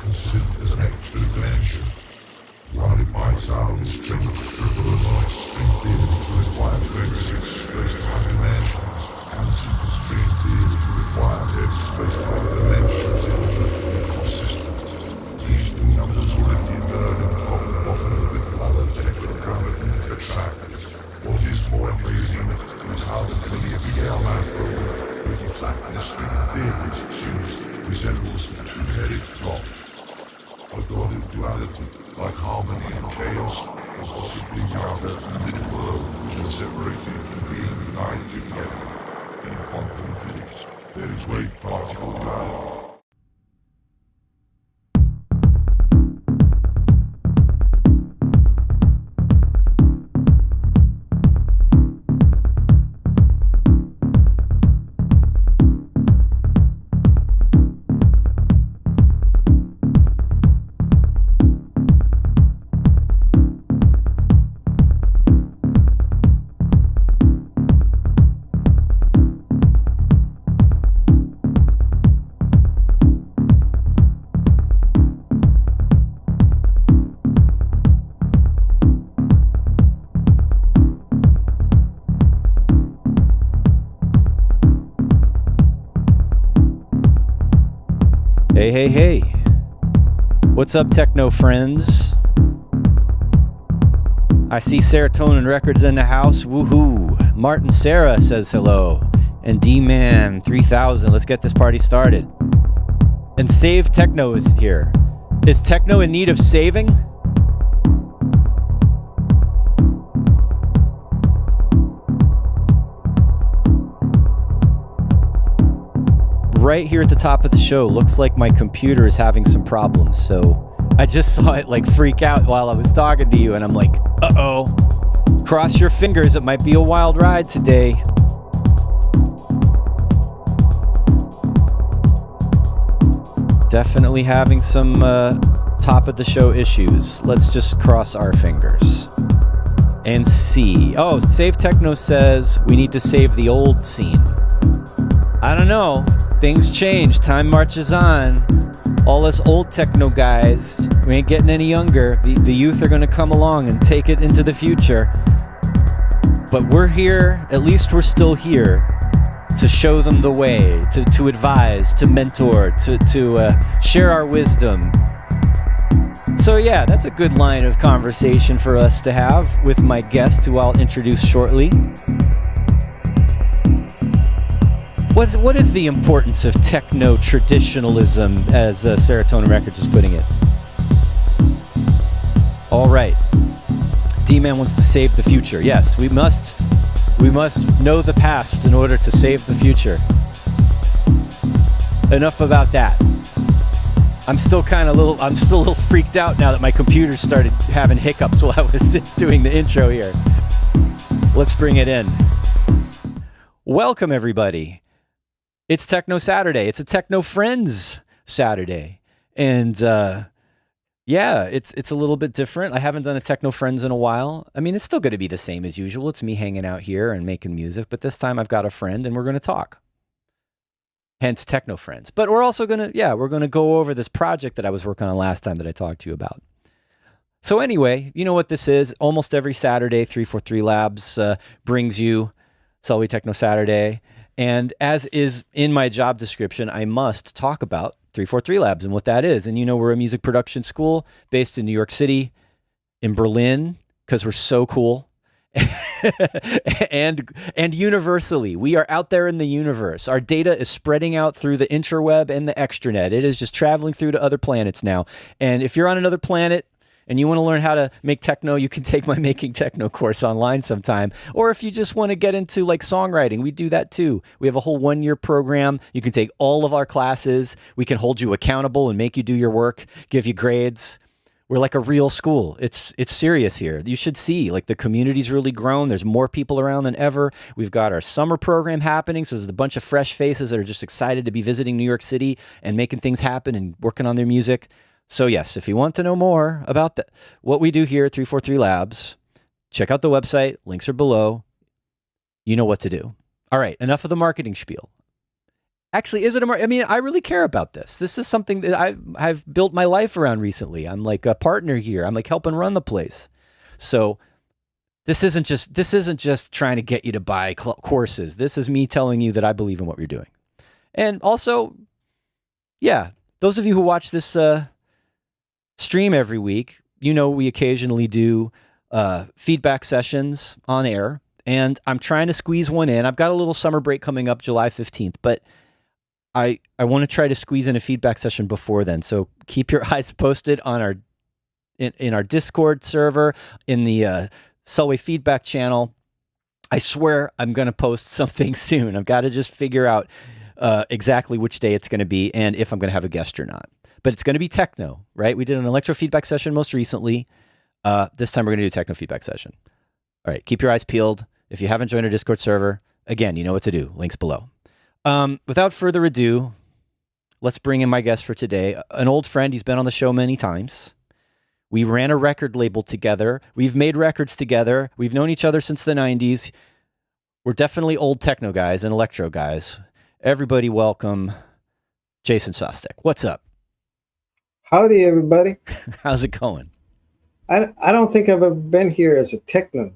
considered as an extra dimension. While it might sound strange to trivialize string theory to require to exit space-time dimensions, and simple string theory require to exit space-time dimensions in order to be consistent. These two numbers already learn and common often with other techno-grammar attractors. What is more amazing is how the clear BL manifold, pretty flat in the string theory is choose, resembles the two-headed clock. A god of duality, like harmony and chaos, or possibly the outer middle world, which are separated and being united together. In quantum physics, there is wave-particle duality. Hey. What's up, Techno friends? I see Serotonin Records in the house. Woohoo. Martin Sarah says hello. And D-Man 3000. Let's get this party started. And Save Techno is here. Is Techno in need of saving? Right here at the top of the show, looks like my computer is having some problems, so I just saw it like freak out while I was talking to you, and I'm like, uh-oh. Cross your fingers, it might be a wild ride today. Definitely having some top of the show issues. Let's just cross our fingers and see. Oh, Save Techno says we need to save the old scene. I don't know. Things change. Time marches on. All us old techno guys, we ain't getting any younger. The youth are going to come along and take it into the future. But we're here. At least we're still here to show them the way, to advise, to mentor, to share our wisdom. So yeah, that's a good line of conversation for us to have with my guest, who I'll introduce shortly. What is the importance of techno traditionalism, as Serotonin Records is putting it? All right. D-Man wants to save the future. Yes, we must know the past in order to save the future. Enough about that. I'm still a little freaked out now that my computer started having hiccups while I was doing the intro here. Let's bring it in. Welcome, everybody. It's Techno Saturday. It's a Techno Friends Saturday. And yeah, it's a little bit different. I haven't done a Techno Friends in a while. I mean, it's still going to be the same as usual. It's me hanging out here and making music, but this time I've got a friend and we're going to talk. Hence Techno Friends. But we're also going to go over this project that I was working on last time that I talked to you about. So anyway, you know what this is. Almost every Saturday, 343 Labs brings you Selway Techno Saturday. And as is in my job description, I must talk about 343 Labs and what that is. And you know, we're a music production school based in New York City, in Berlin, because we're so cool. and universally, we are out there in the universe. Our data is spreading out through the interweb and the extranet. It is just traveling through to other planets now. And if you're on another planet and you want to learn how to make techno, you can take my Making Techno course online sometime. Or if you just want to get into like songwriting, we do that too. We have a whole 1-year program. You can take all of our classes. We can hold you accountable and make you do your work, give you grades. We're like a real school. It's serious here. You should see, like, the community's really grown. There's more people around than ever. We've got our summer program happening, so there's a bunch of fresh faces that are just excited to be visiting New York City and making things happen and working on their music. So yes, if you want to know more about what we do here at 343 Labs, check out the website. Links are below. You know what to do. All right, enough of the marketing spiel. Actually, is it I mean, I really care about this. This is something that I've built my life around recently. I'm like a partner here. I'm like helping run the place. So this isn't just trying to get you to buy courses. This is me telling you that I believe in what you're doing. And also, yeah, those of you who watch this stream every week, we occasionally do feedback sessions on air, and I'm trying to squeeze one in. I've got a little summer break coming up July 15th, but I want to try to squeeze in a feedback session before then. So keep your eyes posted on our in our Discord server, in the Selway feedback channel. I swear I'm going to post something soon. I've got to just figure out exactly which day it's going to be and if I'm going to have a guest or not. But it's going to be techno, right? We did an electro feedback session most recently. This time we're going to do a techno feedback session. All right, keep your eyes peeled. If you haven't joined our Discord server, again, you know what to do. Links below. Without further ado, let's bring in my guest for today. An old friend. He's been on the show many times. We ran a record label together. We've made records together. We've known each other since the 90s. We're definitely old techno guys and electro guys. Everybody welcome Jason Szostek. What's up? Howdy, everybody. How's it going? I don't think I've ever been here as a techno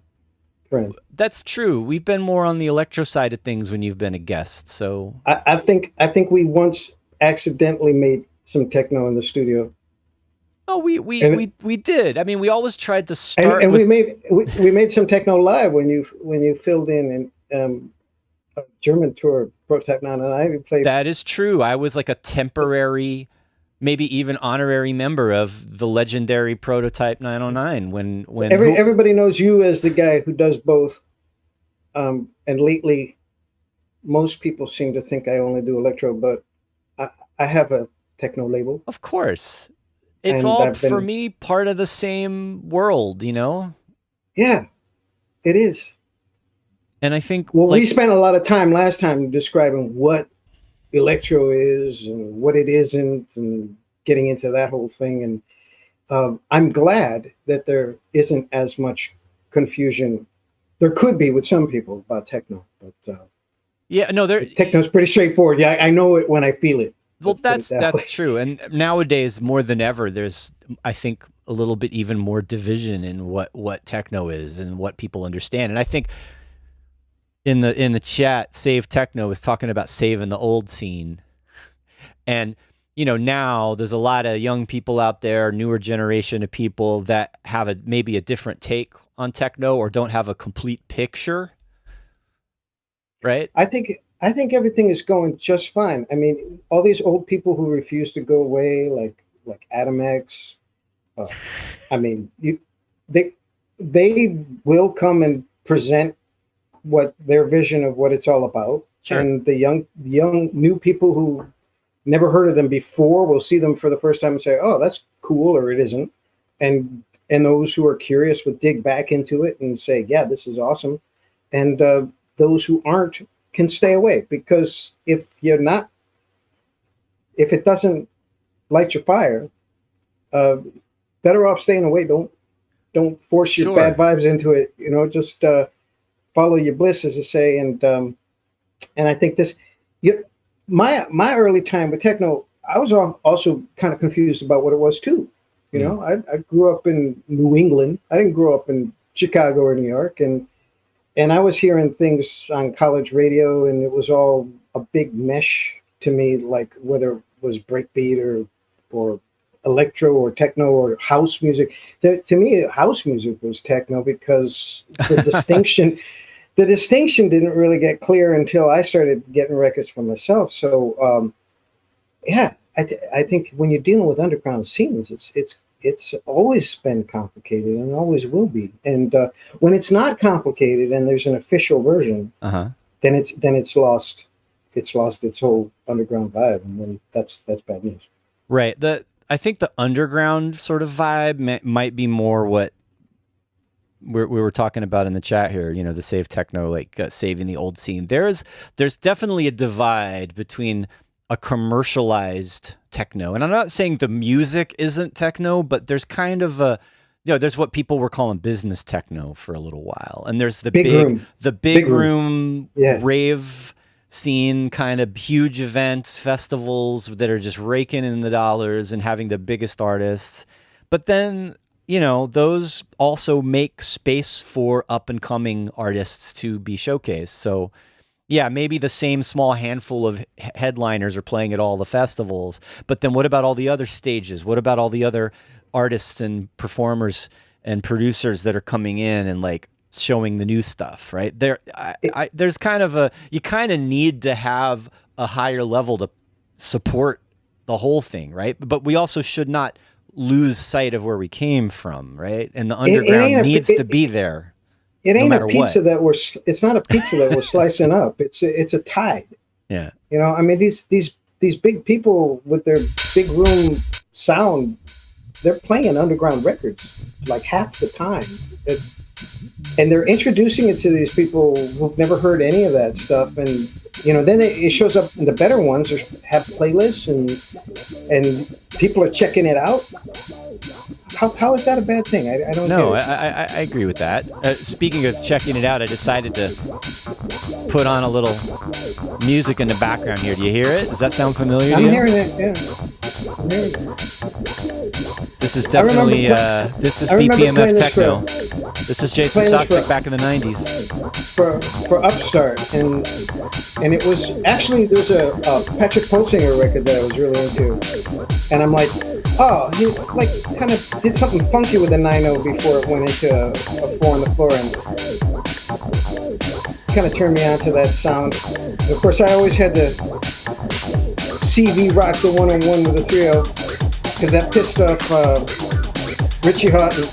friend. That's true. We've been more on the electro side of things when you've been a guest. So I think we once accidentally made some techno in the studio. Oh, we did. I mean, we always tried to start. And we made some techno live when you filled in a German tour, Prototype 909. We played. That is true. I was like a temporary, maybe even honorary member of the legendary Prototype 909. When everybody knows you as the guy who does both. And lately, most people seem to think I only do electro, but I have a techno label. Of course. It's all, for me, part of the same world, Yeah, it is. And I think... Well, we spent a lot of time last time describing what electro is and what it isn't and getting into that whole thing. And I'm glad that there isn't as much confusion. There could be with some people about techno, but techno's pretty straightforward. Yeah, I know it when I feel it. Well, that's true. And nowadays, more than ever, there's, I think, a little bit even more division in what techno is and what people understand. And I think in the chat, Save Techno was talking about saving the old scene. And, now there's a lot of young people out there, newer generation of people that have maybe a different take on techno or don't have a complete picture. Right? I think everything is going just fine. I mean, all these old people who refuse to go away, like Adam X. I mean, they will come and present what their vision of what it's all about. Sure. And the young new people who never heard of them before will see them for the first time and say, "Oh, that's cool," or "It isn't." And those who are curious would dig back into it and say, "Yeah, this is awesome." And those who aren't can stay away, because if it doesn't light your fire, better off staying away. Don't force your bad vibes into it. Just follow your bliss, as I say. And I think my early time with techno, I was also kind of confused about what it was too. I grew up in New England. I didn't grow up in Chicago or New York, and I was hearing things on college radio, and it was all a big mesh to me, like whether it was breakbeat or electro or techno or house music. To me, house music was techno, because the distinction didn't really get clear until I started getting records for myself. So, I think when you're dealing with underground scenes, it's always been complicated and always will be. And when it's not complicated and there's an official version, then it's lost its whole underground vibe, and then that's bad news. Right. I think the underground sort of vibe might be more what we were talking about in the chat here. The Save Techno, like saving the old scene. There's definitely a divide between a commercialized techno. And I'm not saying the music isn't techno, but there's kind of there's what people were calling business techno for a little while. And there's the big room yeah. rave scene, kind of huge events, festivals that are just raking in the dollars and having the biggest artists. But then, you know, those also make space for up and coming artists to be showcased. So yeah, maybe the same small handful of headliners are playing at all the festivals, but then what about all the other stages? What about all the other artists and performers and producers that are coming in and like showing the new stuff, right? There's kind of you kind of need to have a higher level to support the whole thing, right? But we also should not lose sight of where we came from, right? And the underground needs to be there. It ain't a pizza it's not a pizza that we're slicing up. It's a tide. Yeah. You know, I mean, these big people with their big room sound, they're playing underground records like half the time. And they're introducing it to these people who've never heard any of that stuff. And, you know, then it shows up in the better ones have playlists and people are checking it out. How is that a bad thing? I don't know. I agree with that. Speaking of checking it out, I decided to put on a little music in the background here. Do you hear it? Does that sound familiar to you? I'm hearing it, yeah. I'm hearing it. This is definitely, this is BPMF Techno. This is Jason Szostek back in the 90s. For Upstart. And it was, actually, there's a Patrick Pulsinger record that I was really into. And I'm like, oh, he like kind of did something funky with the 9.0 before it went into a 4 on the floor, and kind of turned me on to that sound. And of course, I always had the CV rock the 101 with the 3.0 because that pissed off Richie Houghton.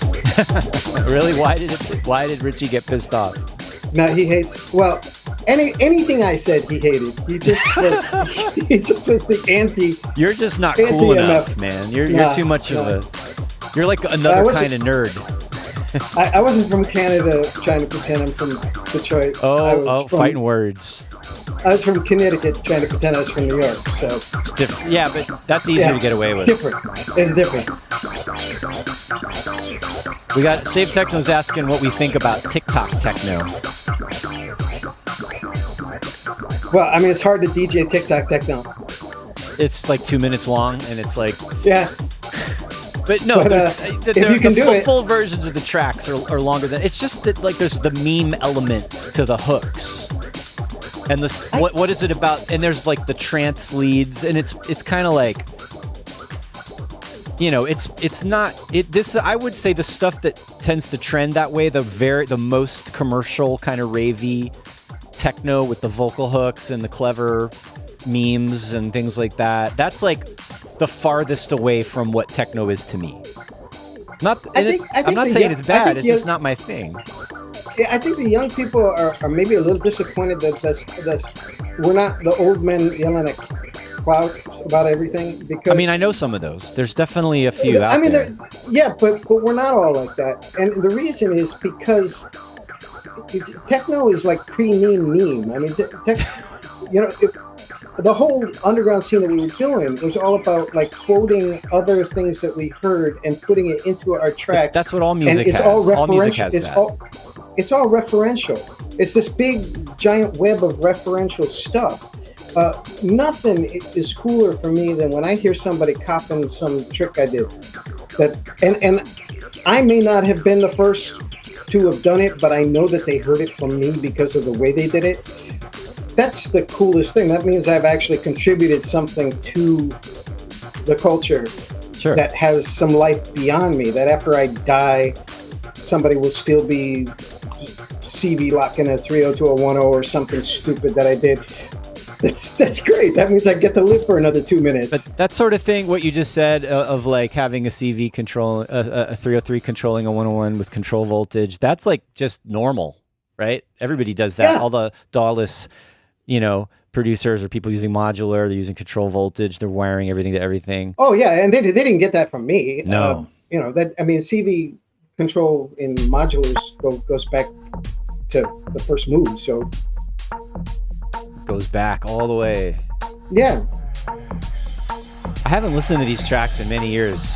Really? Why did Richie get pissed off? No, he hates. Well, anything I said, he hated. He just was the anti. You're just not cool enough, man. You're too much of a. You're like another kind of nerd. I wasn't from Canada trying to pretend I'm from Detroit. Fighting words. I was from Connecticut trying to pretend I was from New York. So it's different. Yeah, but that's easier to get away with. It's different. We got Save Techno's asking what we think about TikTok techno. Well, I mean, it's hard to DJ TikTok techno. It's like 2 minutes long, and it's like yeah. But no, the full versions of the tracks are longer than. It's just that like there's the meme element to the hooks, and what is it about? And there's like the trance leads, and it's kind of like, you know, it's not this. I would say the stuff that tends to trend that way, the most commercial kind of ravey techno with the vocal hooks and the clever memes and things like that. That's like the farthest away from what techno is to me. I'm not saying it's bad. It's just not my thing. Yeah, I think the young people are maybe a little disappointed that we're not the old men yelling at crowd about everything. Because I mean, I know some of those. There's definitely a few out there. Yeah, but we're not all like that. And the reason is because techno is like pre-meme. I mean, you know, the whole underground scene that we were doing was all about like quoting other things that we heard and putting it into our tracks. But that's what all music has. All music has that. It's all referential. It's this big giant web of referential stuff. Nothing is cooler for me than when I hear somebody copying some trick I did. And I may not have been the first to have done it, but I know that they heard it from me because of the way they did it. That's the coolest thing. That means I've actually contributed something to the culture that has some life beyond me, that after I die, somebody will still be CV locking a 3.0 to a 1.0 or something stupid that I did. That's great. That means I get to live for another 2 minutes. But that sort of thing, what you just said of like having a CV control, a 303 controlling a 101 with control voltage, that's like just normal, right? Everybody does that. Yeah. All the DAW-less, you know, producers or people using modular, they're using control voltage, they're wiring everything to everything. Oh yeah, and they didn't get that from me. No. You know, that, I mean, CV control in modulars goes back to the first move, so goes back all the way. Yeah. I haven't listened to these tracks in many years.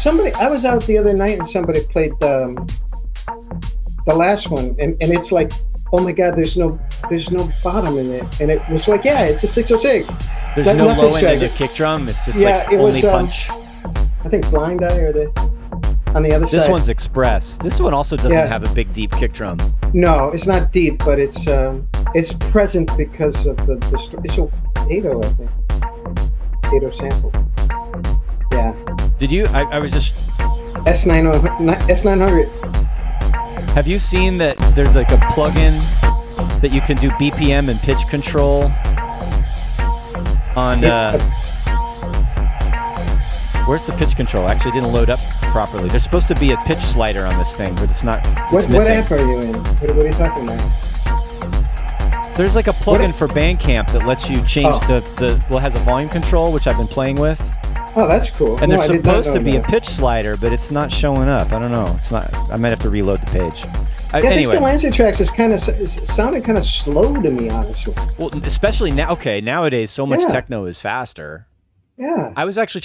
I was out the other night and somebody played the last one, and it's like, oh my God, there's no there's no bottom in it, and it was like, yeah, it's a 606. There's no low end of the kick drum. It's just like only punch. I think Blind Eye or on the other side. This one's Express. This one also doesn't have a big deep kick drum. No, it's not deep, but it's present because of the it's a 80, I think. 80 sample. Yeah. Did you? I was just S900. Have you seen that there's like a plugin that you can do BPM and pitch control on where's the pitch control? Actually, it didn't load up properly. There's supposed to be a pitch slider on this thing, but it's not. What app are you in? What are you talking about? There's like a plugin for Bandcamp that lets you change the has a volume control, which I've been playing with. Oh, that's cool. And there's supposed to be a pitch slider, but it's not showing up. I don't know. It's not. I might have to reload the page. Anyway, this Delancey tracks sounded kind of slow to me, honestly. Well, especially now. Okay, nowadays so much techno is faster. Yeah. I was actually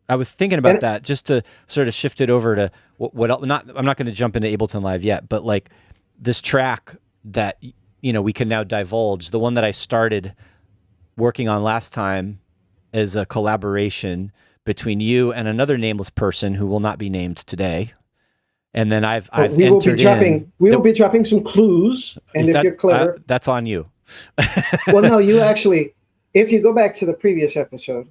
I was thinking about that just to sort of shift it over to what I'm not going to jump into Ableton Live yet, but like this track that we can now divulge, the one that I started working on last time, is a collaboration between you and another nameless person who will not be named today. And then I've entered in. We will be dropping some clues, and if you're clever, that's on you. Well, no, you actually, if you go back to the previous episode,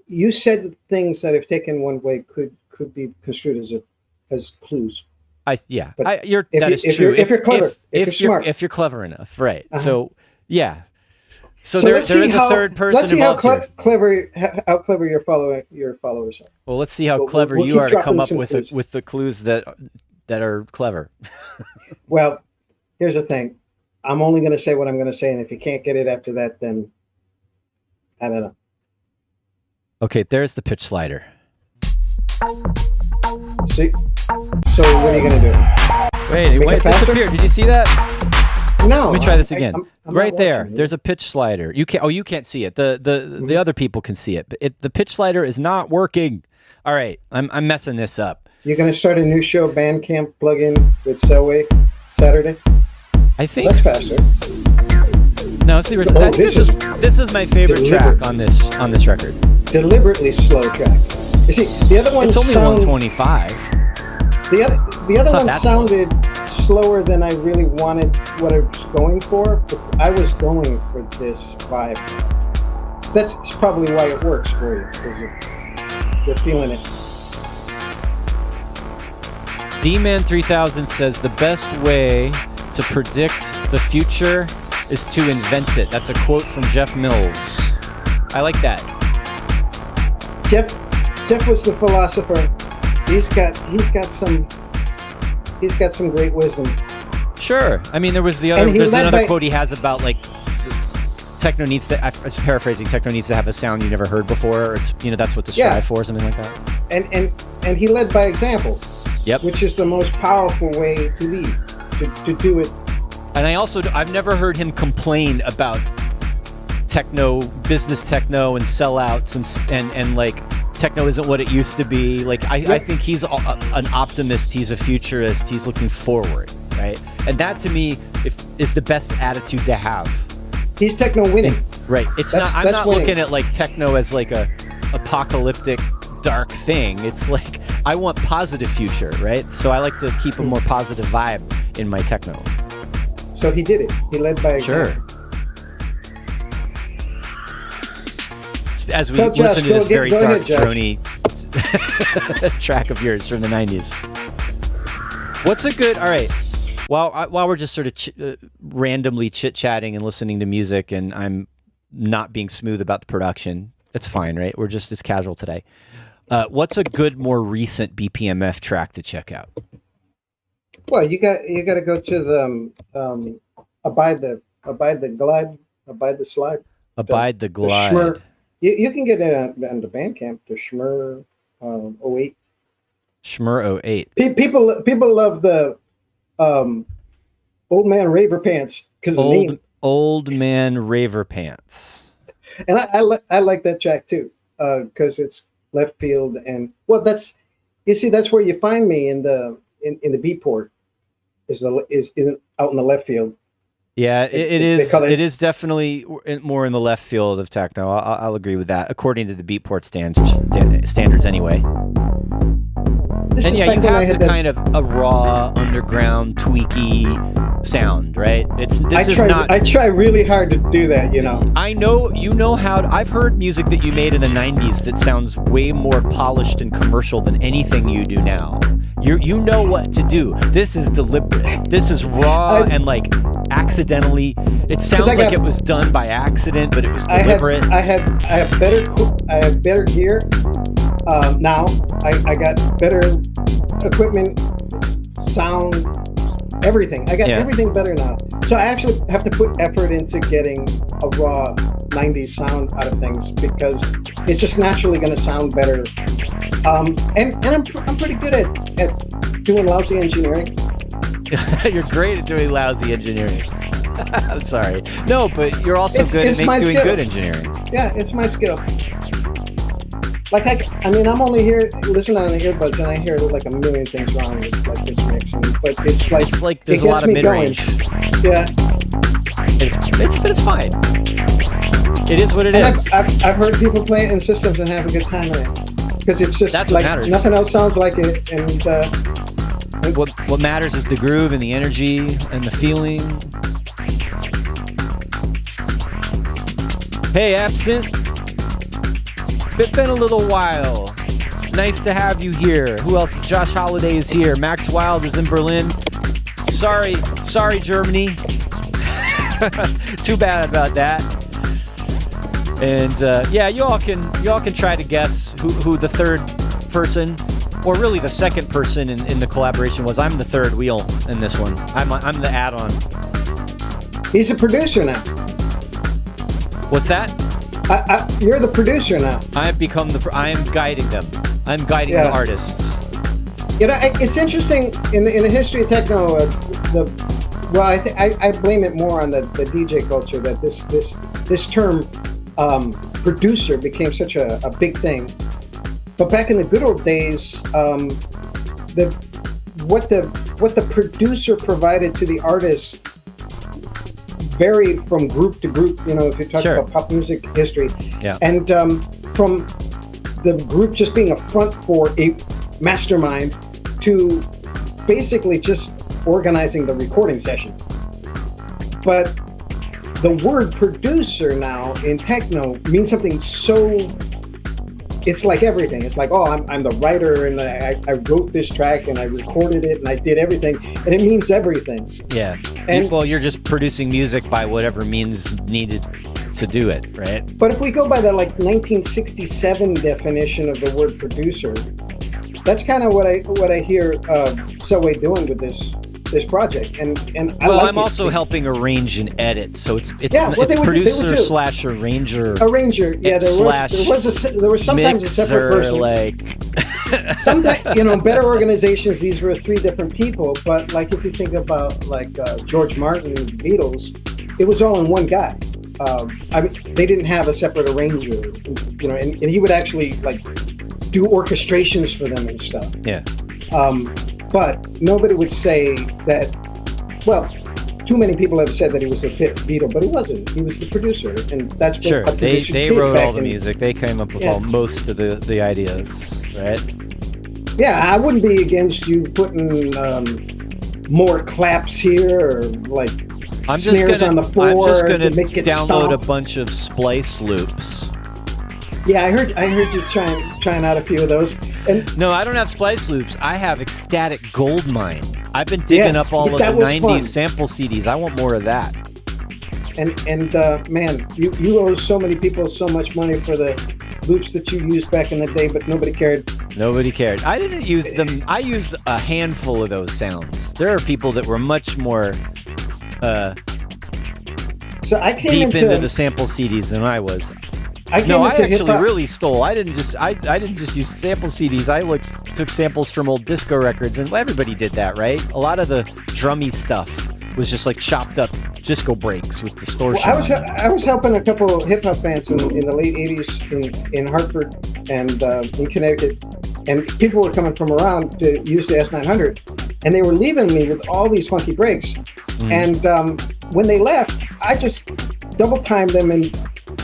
you said things that, if taken one way, could be construed as clues. That is true. If you're clever, if you're smart, if you're clever enough, right? So yeah. So there is a third person involved. Let's see how clever your followers are. Well, let's see how clever you are to come up with the clues that are clever. Well, here's the thing. I'm only going to say what I'm going to say, and if you can't get it after that, then I don't know. Okay, there's the pitch slider. See? So what are you going to do? Wait, it disappeared. Did you see that? No. Let me try this again. I'm right there. There's a pitch slider. You can't see it. The other people can see it, but the pitch slider is not working. All right, I'm messing this up. You're going to start a new show, Bandcamp plugin with Selway Saturday. I think that's faster. No, seriously, this is my favorite track on this record. Deliberately slow track. You see, the other one. It's only 125. The other one sounded slower than I really wanted, what I was going for, but I was going for this vibe. That's probably why it works for you, because you're feeling it. D-Man 3000 says the best way to predict the future is to invent it. That's a quote from Jeff Mills. I like that. Jeff was the philosopher. He's got some great wisdom. Sure. I mean, there's another quote he has about like techno needs to. I'm paraphrasing. Techno needs to have a sound you never heard before. It's that's what to strive for, something like that. And he led by example. Yep. Which is the most powerful way to lead, to do it. And I've never heard him complain about techno, business techno, and sellouts and like. Techno isn't what it used to be. Like I think he's an optimist. He's a futurist. He's looking forward, right? And that to me is the best attitude to have. He's techno winning, right? I'm not winning. Looking at like techno as like a apocalyptic dark thing. It's like I want positive future, right? So I like to keep a more positive vibe in my techno. So he did it. He led by example. Sure. As we listen to this very dark, drony track of yours from the 90s. What's a good... All right. While we're just sort of randomly chit-chatting and listening to music and I'm not being smooth about the production, it's fine, right? It's casual today. What's a good, more recent BPMF track to check out? Well, you got to go to the Abide the Glide, Abide the Slide. Abide the Glide. You can get it on the Bandcamp, the Schmur 08. Schmur 08. People love the Old Man Raver Pants because of the name. Old Man Raver Pants. And I like that track too because it's left field and that's where you find me in the beat port is out in the left field. Yeah, it is. It is definitely more in the left field of techno. I'll agree with that, according to the Beatport standards anyway. And yeah, you have the kind of a raw, underground, tweaky sound, right? I try really hard to do that, you know. I know you know how. I've heard music that you made in the '90s that sounds way more polished and commercial than anything you do now. You know what to do. This is deliberate. This is raw and like accidentally. It sounds like it was done by accident, but it was deliberate. I have better gear now. I got better equipment, sound, everything. I got everything better now. So I actually have to put effort into getting a raw 90s sound out of things because it's just naturally going to sound better. And I'm pretty good at doing lousy engineering. You're great at doing lousy engineering. I'm sorry. No, but you're also good at doing good engineering. Yeah, it's my skill. Like I mean, I'm only here listening on the earbuds, and I hear like a million things wrong with like this mixing. But it's like there's a lot of mid-range. Yeah, it's fine. It is what it is. I've heard people play it in systems and have a good time with it because it's just that's like what matters. Nothing else sounds like it. And what matters is the groove and the energy and the feeling. Hey, Absent. It's been a little while. Nice to have you here. Who else? Josh Holiday is here. Max Wild is in Berlin. Sorry, Germany. Too bad about that. And yeah, you all can try to guess who the third person, or really the second person in the collaboration was. I'm the third wheel in this one. I'm the add-on. He's a producer now. What's that? You're the producer now. I am guiding them. I'm guiding the artists. You know, it's interesting in the history of techno. I blame it more on the DJ culture that this term producer became such a big thing. But back in the good old days, what the producer provided to the artist varied from group to group, you know, if you talk about pop music history. Yeah. And from the group just being a front for a mastermind to basically just organizing the recording session. But the word producer now in techno means something so... It's like everything. It's like, oh, I'm the writer, and I wrote this track, and I recorded it, and I did everything, and it means everything. Yeah. And well, you're just producing music by whatever means needed to do it, right? But if we go by the 1967 definition of the word producer, that's kind of what I hear Selway doing with this project, and I'm also helping arrange and edit, so it's producer slash arranger. Yeah, there was sometimes a separate person. Sometimes, you know, better organizations, these were three different people, but like if you think about George Martin, the Beatles, it was all in one guy. I mean, they didn't have a separate arranger, you know, and he would actually do orchestrations for them and stuff. Yeah. But nobody would say that, well, too many people have said that he was the fifth Beatle, but he wasn't. He was the producer, and that's what they wrote all the music. They came up with most of the ideas, right? Yeah, I wouldn't be against you putting more claps here or snares on the floor. I'm just gonna make it download stomp. a bunch of splice loops. Yeah, I heard you trying out a few of those. And no, I don't have splice loops. I have ecstatic goldmine. I've been digging up all of the 90s fun. Sample CDs. I want more of that. And man, you owe so many people so much money for the loops that you used back in the day, but nobody cared. Nobody cared. I didn't use them. I used a handful of those sounds. There are people that were much more deep into the sample CDs than I was. I actually really stole. I didn't just use sample CDs. I took samples from old disco records, and everybody did that, right? A lot of the drummy stuff was just chopped up disco breaks with distortion. Well, I was helping a couple of hip hop bands in the late '80s in Hartford and in Connecticut, and people were coming from around to use the S900, and they were leaving me with all these funky breaks. And when they left, I just double timed them and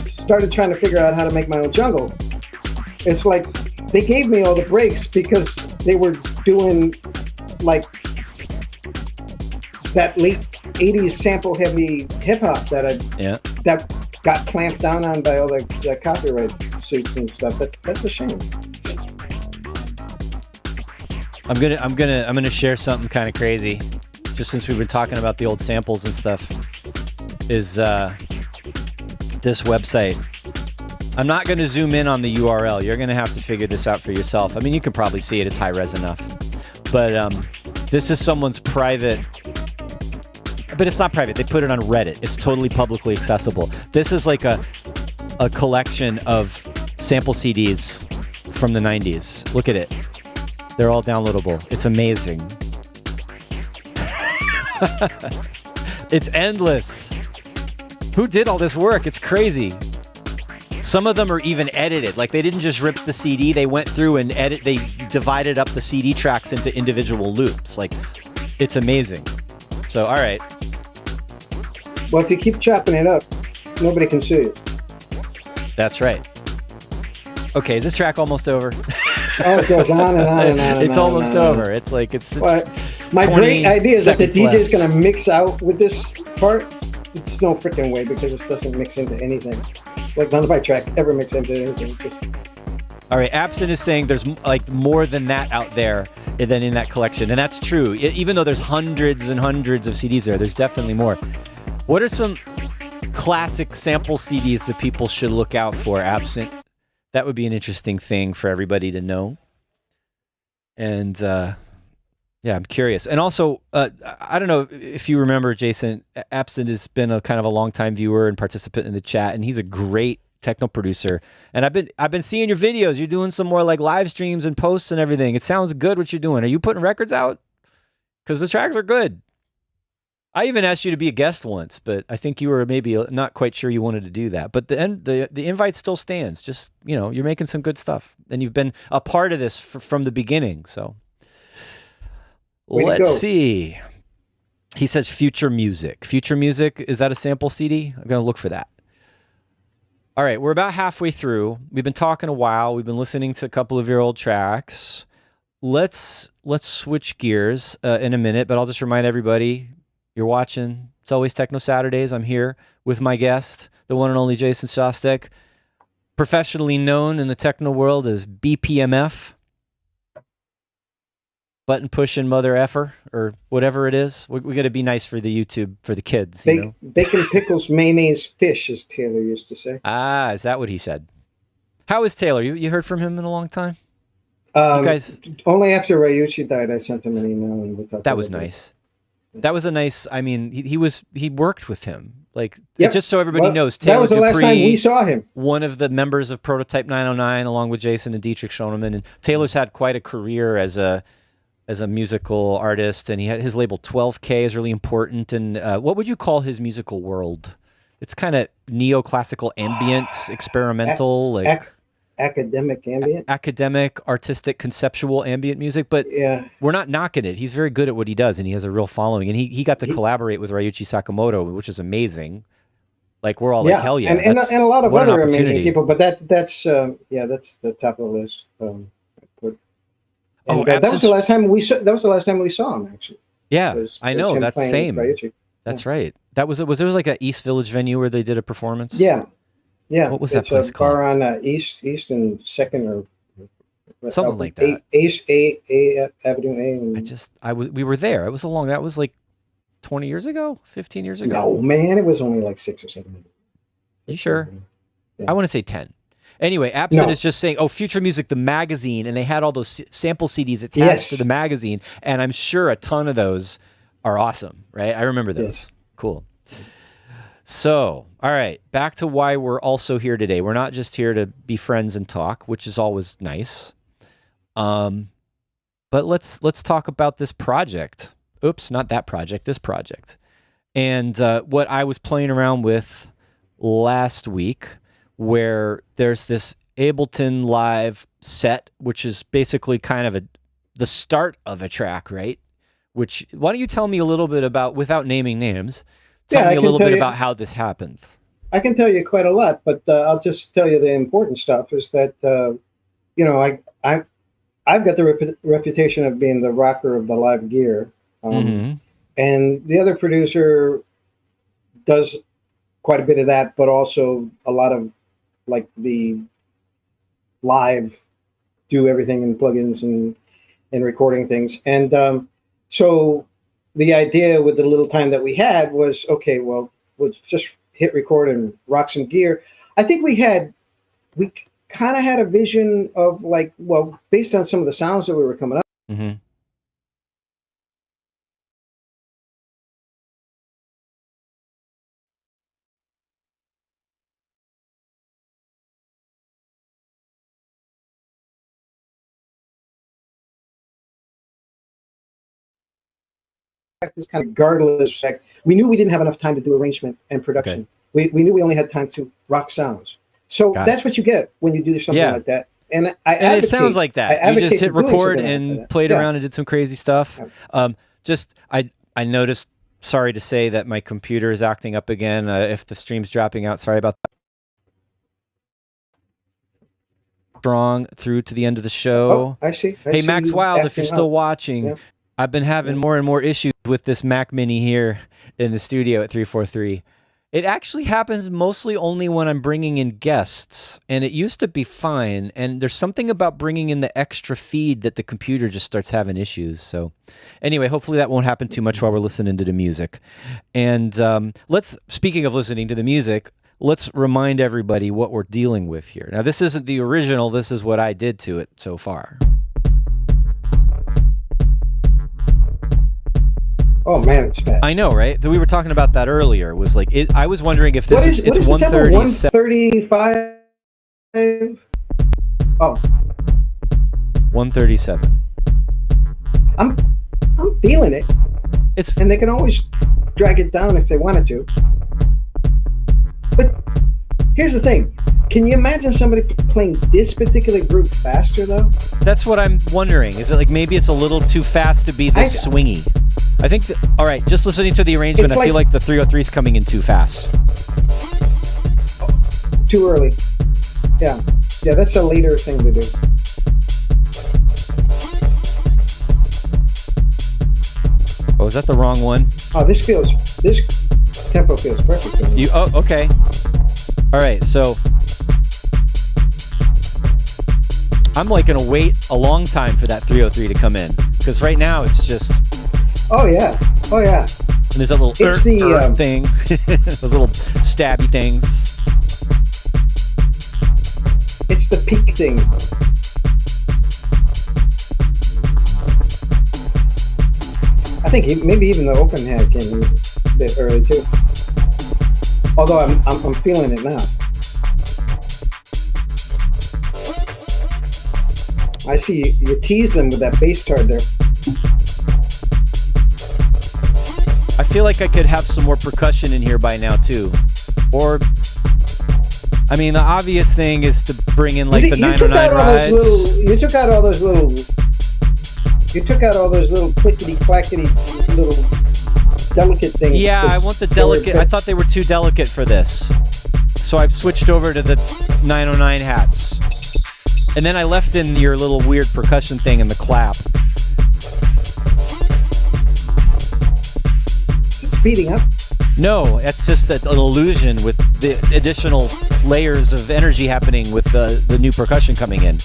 started trying to figure out how to make my own jungle. It's like they gave me all the breaks because they were doing like that late 80s sample heavy hip hop that got clamped down on by all the copyright suits and stuff. That's a shame. I'm gonna share something kind of crazy, just since we've been talking about the old samples and stuff. Is this website? I'm not going to zoom in on the URL. You're going to have to figure this out for yourself. I mean, you can probably see it. It's high res enough. But this is someone's private. But it's not private. They put it on Reddit. It's totally publicly accessible. This is like a collection of sample CDs from the 90s. Look at it. They're all downloadable. It's amazing. It's endless. Who did all this work? It's crazy. Some of them are even edited. Like, they didn't just rip the CD. They went through and they divided up the CD tracks into individual loops. Like, it's amazing. So, all right. Well, if you keep chopping it up, nobody can sue you. That's right. Okay, is this track almost over? Oh, it goes on and on and on. It's almost over. It's like, it's my great idea is that the DJ is left. going to mix out with this part. It's no freaking way, because this doesn't mix into anything. Like, none of my tracks ever mix into anything. Just... All right, Absent is saying there's like more than that out there than in that collection, and that's true. Even though there's hundreds and hundreds of CDs there's definitely more. What are some classic sample CDs that people should look out for, Absent? That would be an interesting thing for everybody to know. And yeah, I'm curious. And also, I don't know if you remember, Jason, Absent has been a kind of a longtime viewer and participant in the chat, and he's a great techno producer. And I've been seeing your videos. You're doing some more like live streams and posts and everything. It sounds good what you're doing. Are you putting records out? Because the tracks are good. I even asked you to be a guest once, but I think you were maybe not quite sure you wanted to do that. But the invite still stands. Just, you're making some good stuff, and you've been a part of this from the beginning. So let's see. He says Future Music. Future Music, is that a sample CD? I'm going to look for that. All right, we're about halfway through. We've been talking a while. We've been listening to a couple of your old tracks. Let's switch gears in a minute, but I'll just remind everybody, you're watching It's Always Techno Saturdays. I'm here with my guest, the one and only Jason Szostek, professionally known in the techno world as BPMF. Button pushing mother effer, or whatever it is. We got to be nice for the YouTube, for the kids. Bacon, pickles, mayonnaise, fish, as Taylor used to say. Ah, is that what he said? How is Taylor? You heard from him in a long time? You guys... Only after Ryuichi died, I sent him an email. And that was nice. That was a nice, I mean, he worked with him. Like, yep. Just so everybody knows, Taylor that was the Dupree, last time we saw him. One of the members of Prototype 909, along with Jason and Dietrich Schoenemann. And Taylor's had quite a career as a musical artist, and his label 12K is really important. And what would you call his musical world? It's kind of neoclassical ambient, experimental, academic ambient, academic, artistic, conceptual ambient music. But we're not knocking it. He's very good at what he does, and he has a real following. And he got to collaborate with Ryuichi Sakamoto, which is amazing. Like, we're all like, hell yeah, and a lot of other amazing people. But that's the top of the list. That was the last time we saw. That was the last time we saw him, actually. Yeah, I know. That's the same. That's right. That was like an East Village venue where they did a performance. Yeah. What was that place called? Bar on East and Second, or something like that. Avenue A. We were there. It was that was like 20 years ago, 15 years ago. No, man, it was only like 6 or 7. You sure? Yeah. I want to say 10. Anyway, Absent is just saying, Future Music, the magazine, and they had all those sample CDs attached to the magazine, and I'm sure a ton of those are awesome, right? I remember those. Yes. Cool. So, all right, back to why we're also here today. We're not just here to be friends and talk, which is always nice. But let's talk about this project. Oops, not that project, this project. And what I was playing around with last week, where there's this Ableton Live set, which is basically kind of the start of a track, right? which, why don't you tell me a little bit about, without naming names, tell me a little bit about how this happened. I can tell you quite a lot, but I'll just tell you the important stuff is that, I've got the reputation of being the rocker of the live gear. And the other producer does quite a bit of that, but also a lot of like the live, do everything in plugins and recording things. And so the idea with the little time that we had was, okay, well, we'll just hit record and rock some gear. I think we kind of had a vision of like, well, based on some of the sounds that we were coming up. This kind of guardless effect. We knew we didn't have enough time to do arrangement and production. Okay. We knew we only had time to rock sounds. So that's what you get when you do something like that. And it sounds like that. You just hit record and played around and did some crazy stuff. I noticed, sorry to say, that my computer is acting up again. If the stream's dropping out, sorry about that. Strong through to the end of the show. Oh, I see. Hey, Max Wild, if you're still watching, I've been having more and more issues with this Mac Mini here in the studio at 343. It actually happens mostly only when I'm bringing in guests, and it used to be fine. And there's something about bringing in the extra feed that the computer just starts having issues. So anyway, hopefully that won't happen too much while we're listening to the music. And speaking of listening to the music, let's remind everybody what we're dealing with here. Now, this isn't the original. This is what I did to it so far. Oh man, it's fast. I know, right? We were talking about that earlier. It was like I was wondering if it's 135. Oh, 137. I'm feeling it. And they can always drag it down if they wanted to. But here's the thing. Can you imagine somebody playing this particular group faster though? That's what I'm wondering. Is it like maybe it's a little too fast to be this swingy? I think all right, just listening to the arrangement, I feel like the 303 is coming in too fast. Too early. Yeah, that's a later thing to do. Oh, is that the wrong one? Oh, this tempo feels perfect to me. Okay. All right, so I'm like gonna wait a long time for that 303 to come in, because right now it's just. Oh yeah. And there's that little thing, those little stabby things. It's the peak thing. I think maybe even the open hat came a bit early too. Although I'm feeling it now. I see you teased them with that bass card there. I feel like I could have some more percussion in here by now too. Or, I mean, the obvious thing is to bring in like the 909 rides. You took out all those little clickety clackety little delicate things. Yeah, I want the delicate. I thought they were too delicate for this, so I've switched over to the 909 hats. And then I left in your little weird percussion thing in the clap. Speeding up? No, it's just an illusion with the additional layers of energy happening with the new percussion coming in.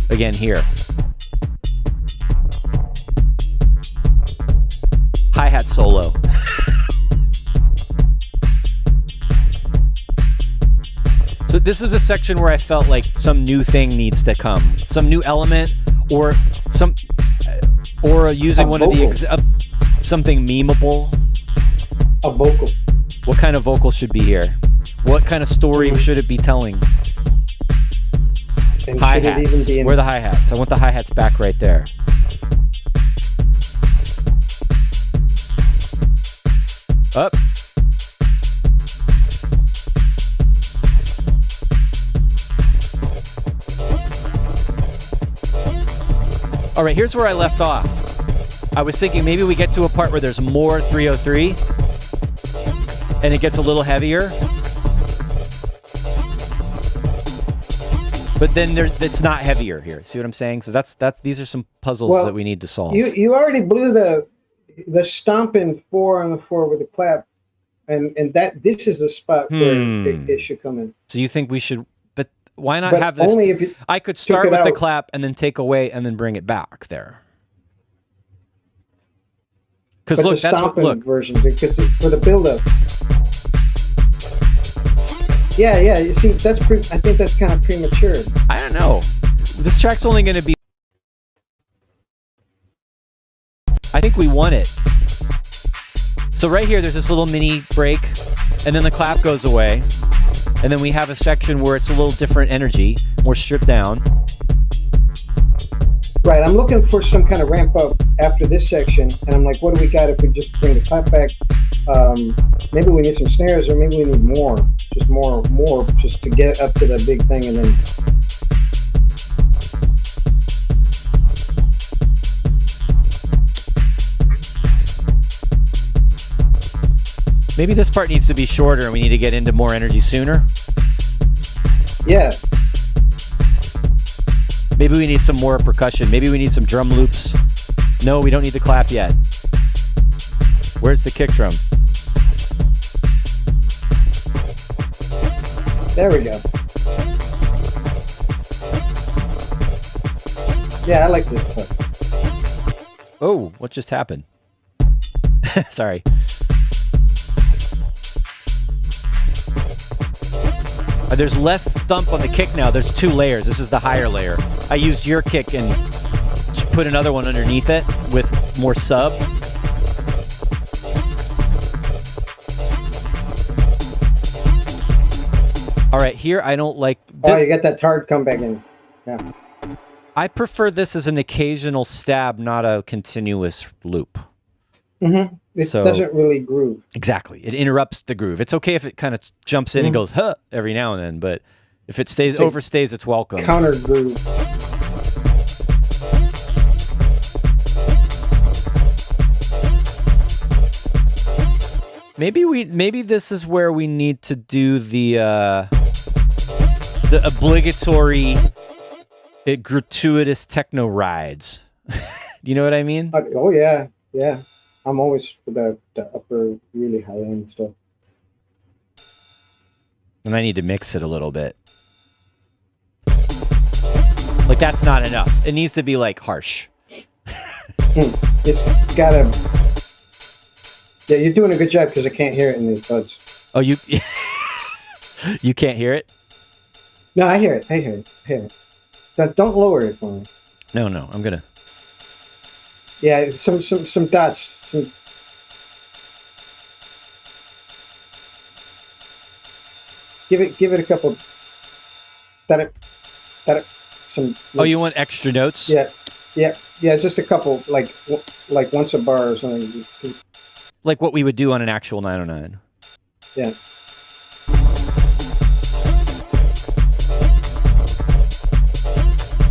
Again here. Hi-hat solo. So this is a section where I felt like some new thing needs to come, some new element, or using one of the something memeable. A vocal. What kind of vocal should be here? What kind of story should it be telling? And hi-hats. Where are the hi-hats? I want the hi-hats back right there. Up. All right, here's where I left off. I was thinking maybe we get to a part where there's more 303 and it gets a little heavier. But then it's not heavier here. See what I'm saying? So that's these are some puzzles that we need to solve. You already blew the stomping 4 on the 4 with the clap, and this is the spot where it should come in. So you think we should? But why not have this? Only if you I could start with the clap and then take away and then bring it back there. Because look, the that's stomping version because for the build-up. Yeah. You see, I think that's kind of premature. I don't know. This track's only going to be. I think we want it. So right here, there's this little mini break, and then the clap goes away, and then we have a section where it's a little different energy, more stripped down. Right, I'm looking for some kind of ramp up after this section, and I'm like, what do we got if we just bring the clap back? Maybe we need some snares, or maybe we need more, just to get up to the big thing, and then. Maybe this part needs to be shorter, and we need to get into more energy sooner. Yeah. Maybe we need some more percussion. Maybe we need some drum loops. No, we don't need the clap yet. Where's the kick drum? There we go. Yeah, I like this part. Oh, what just happened? Sorry. There's less thump on the kick now. There's 2 layers. This is the higher layer. I used your kick and put another one underneath it with more sub. All right, here I don't like... Oh, you got that tard come back in. Yeah. I prefer this as an occasional stab, not a continuous loop. Mm-hmm. It doesn't really groove. Exactly. It interrupts the groove. It's okay if it kind of jumps in and goes, huh, every now and then, but if it overstays, it's welcome. Counter groove. Maybe this is where we need to do the obligatory gratuitous techno rides. You know what I mean? Oh yeah. I'm always for the upper, really high end stuff. And I need to mix it a little bit. Like, that's not enough. It needs to be, like, harsh. It's gotta... Yeah, you're doing a good job because I can't hear it in these buds. Oh, you... You can't hear it? No, I hear it. Don't lower it for me. No, I'm gonna... Yeah, some dots. Give it a couple. Some. Oh, you want extra notes? Yeah. Just a couple, like once a bar or something. Like what we would do on an actual 909. Yeah.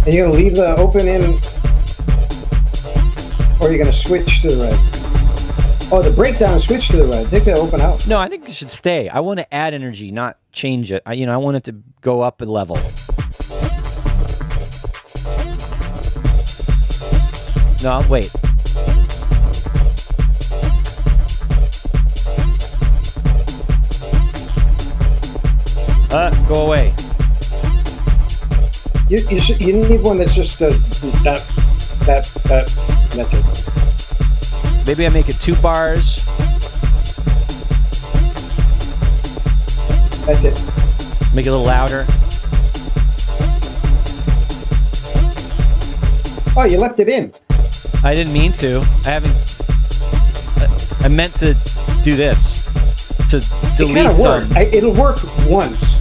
And you're gonna leave the open in, or you're gonna switch to the right. Oh, the breakdown switch to the right. Take the open out. No, I think it should stay. I want to add energy, not change it. I want it to go up a level. No, wait. Go away. You need one that's just that's it. Maybe I make it 2 bars. That's it. Make it a little louder. Oh, you left it in. I didn't mean to. I meant to do this. To delete some. It'll work once.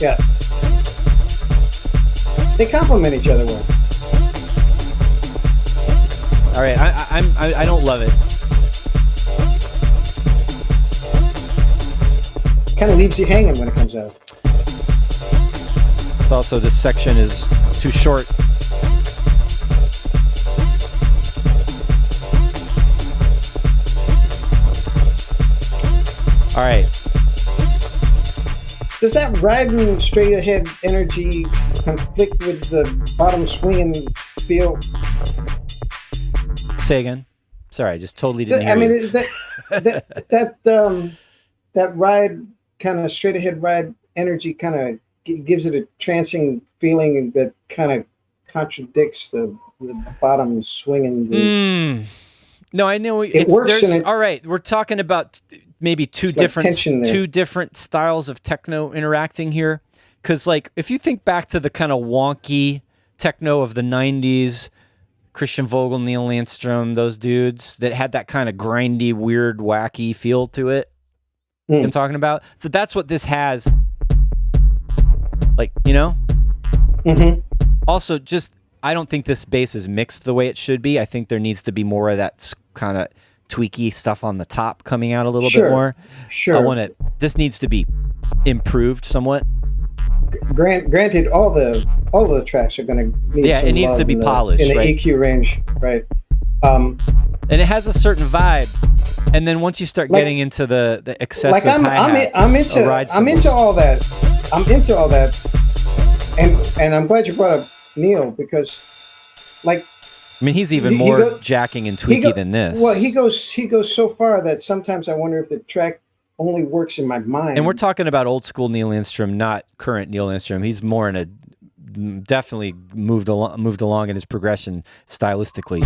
Yeah. They complement each other well. All right, I don't love it. kind of leaves you hanging when it comes out. It's also, this section is too short. All right. Does that riding straight ahead energy conflict with the bottom swinging feel? Say again. Sorry, I just totally didn't hear I mean, you. that ride, kind of straight ahead ride energy, kind of gives it a trancing feeling that kind of contradicts the bottom swinging. No, I know it works. All right, we're talking about maybe two different styles of techno interacting here. Because, like, if you think back to the kind of wonky techno of the 90s, Christian Vogel, Neil Landstrom, those dudes that had that kind of grindy, weird, wacky feel to it. I'm talking about. So that's what this has. Like, you know? Mm-hmm. Also, just, I don't think this bass is mixed the way it should be. I think there needs to be more of that kind of tweaky stuff on the top coming out a little bit more. Sure. This needs to be improved somewhat. Granted, all the tracks are going to need it needs to be polished in the right? EQ range, right? And it has a certain vibe, and then once you start getting into the excessive hi-hats, I'm into all that. And I'm glad you brought up Neil, because, like, I mean, he's even more jacking and tweaky than this. Well, he goes so far that sometimes I wonder if the track only works in my mind. And we're talking about old school Neil Landstrom, not current Neil Landstrom. He's more in a definitely moved along in his progression stylistically.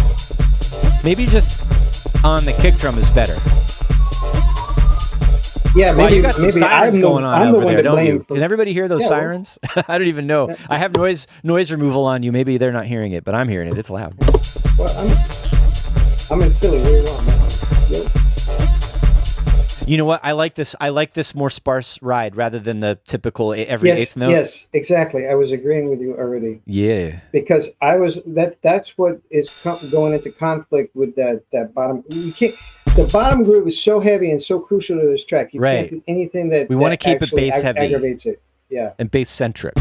Maybe just on the kick drum is better. Yeah, maybe you got some sirens going on over there, don't you? Can everybody hear those sirens? I don't even know. I have noise removal on you. Maybe they're not hearing it, but I'm hearing it. It's loud. Well, I'm in Philly. Where you on, man? Yep. You know what? I like this more sparse ride rather than the typical every eighth note. Yes, exactly. I was agreeing with you already. Yeah. Because that's what is going into conflict with that bottom. You can't. The bottom groove is so heavy and so crucial to this track. You can't do anything that we want to keep it bass heavy, aggravates it. Yeah. And bass centric.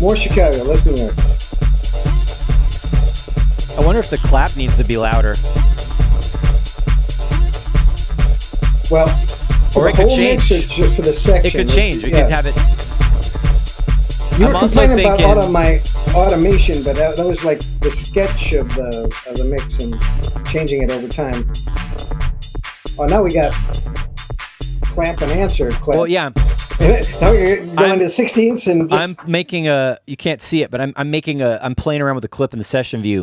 More Chicago. Let's do that. I wonder if the clap needs to be louder. Well, or it could change. For the section, it could change. We could have it. You were complaining about all of my automation, but that was like the sketch of the mix and changing it over time. Oh, now we got clamp and answer. Clamp. Well, yeah. Now you're going to 16ths and just... I'm making you can't see it, but I'm playing around with the clip in the session view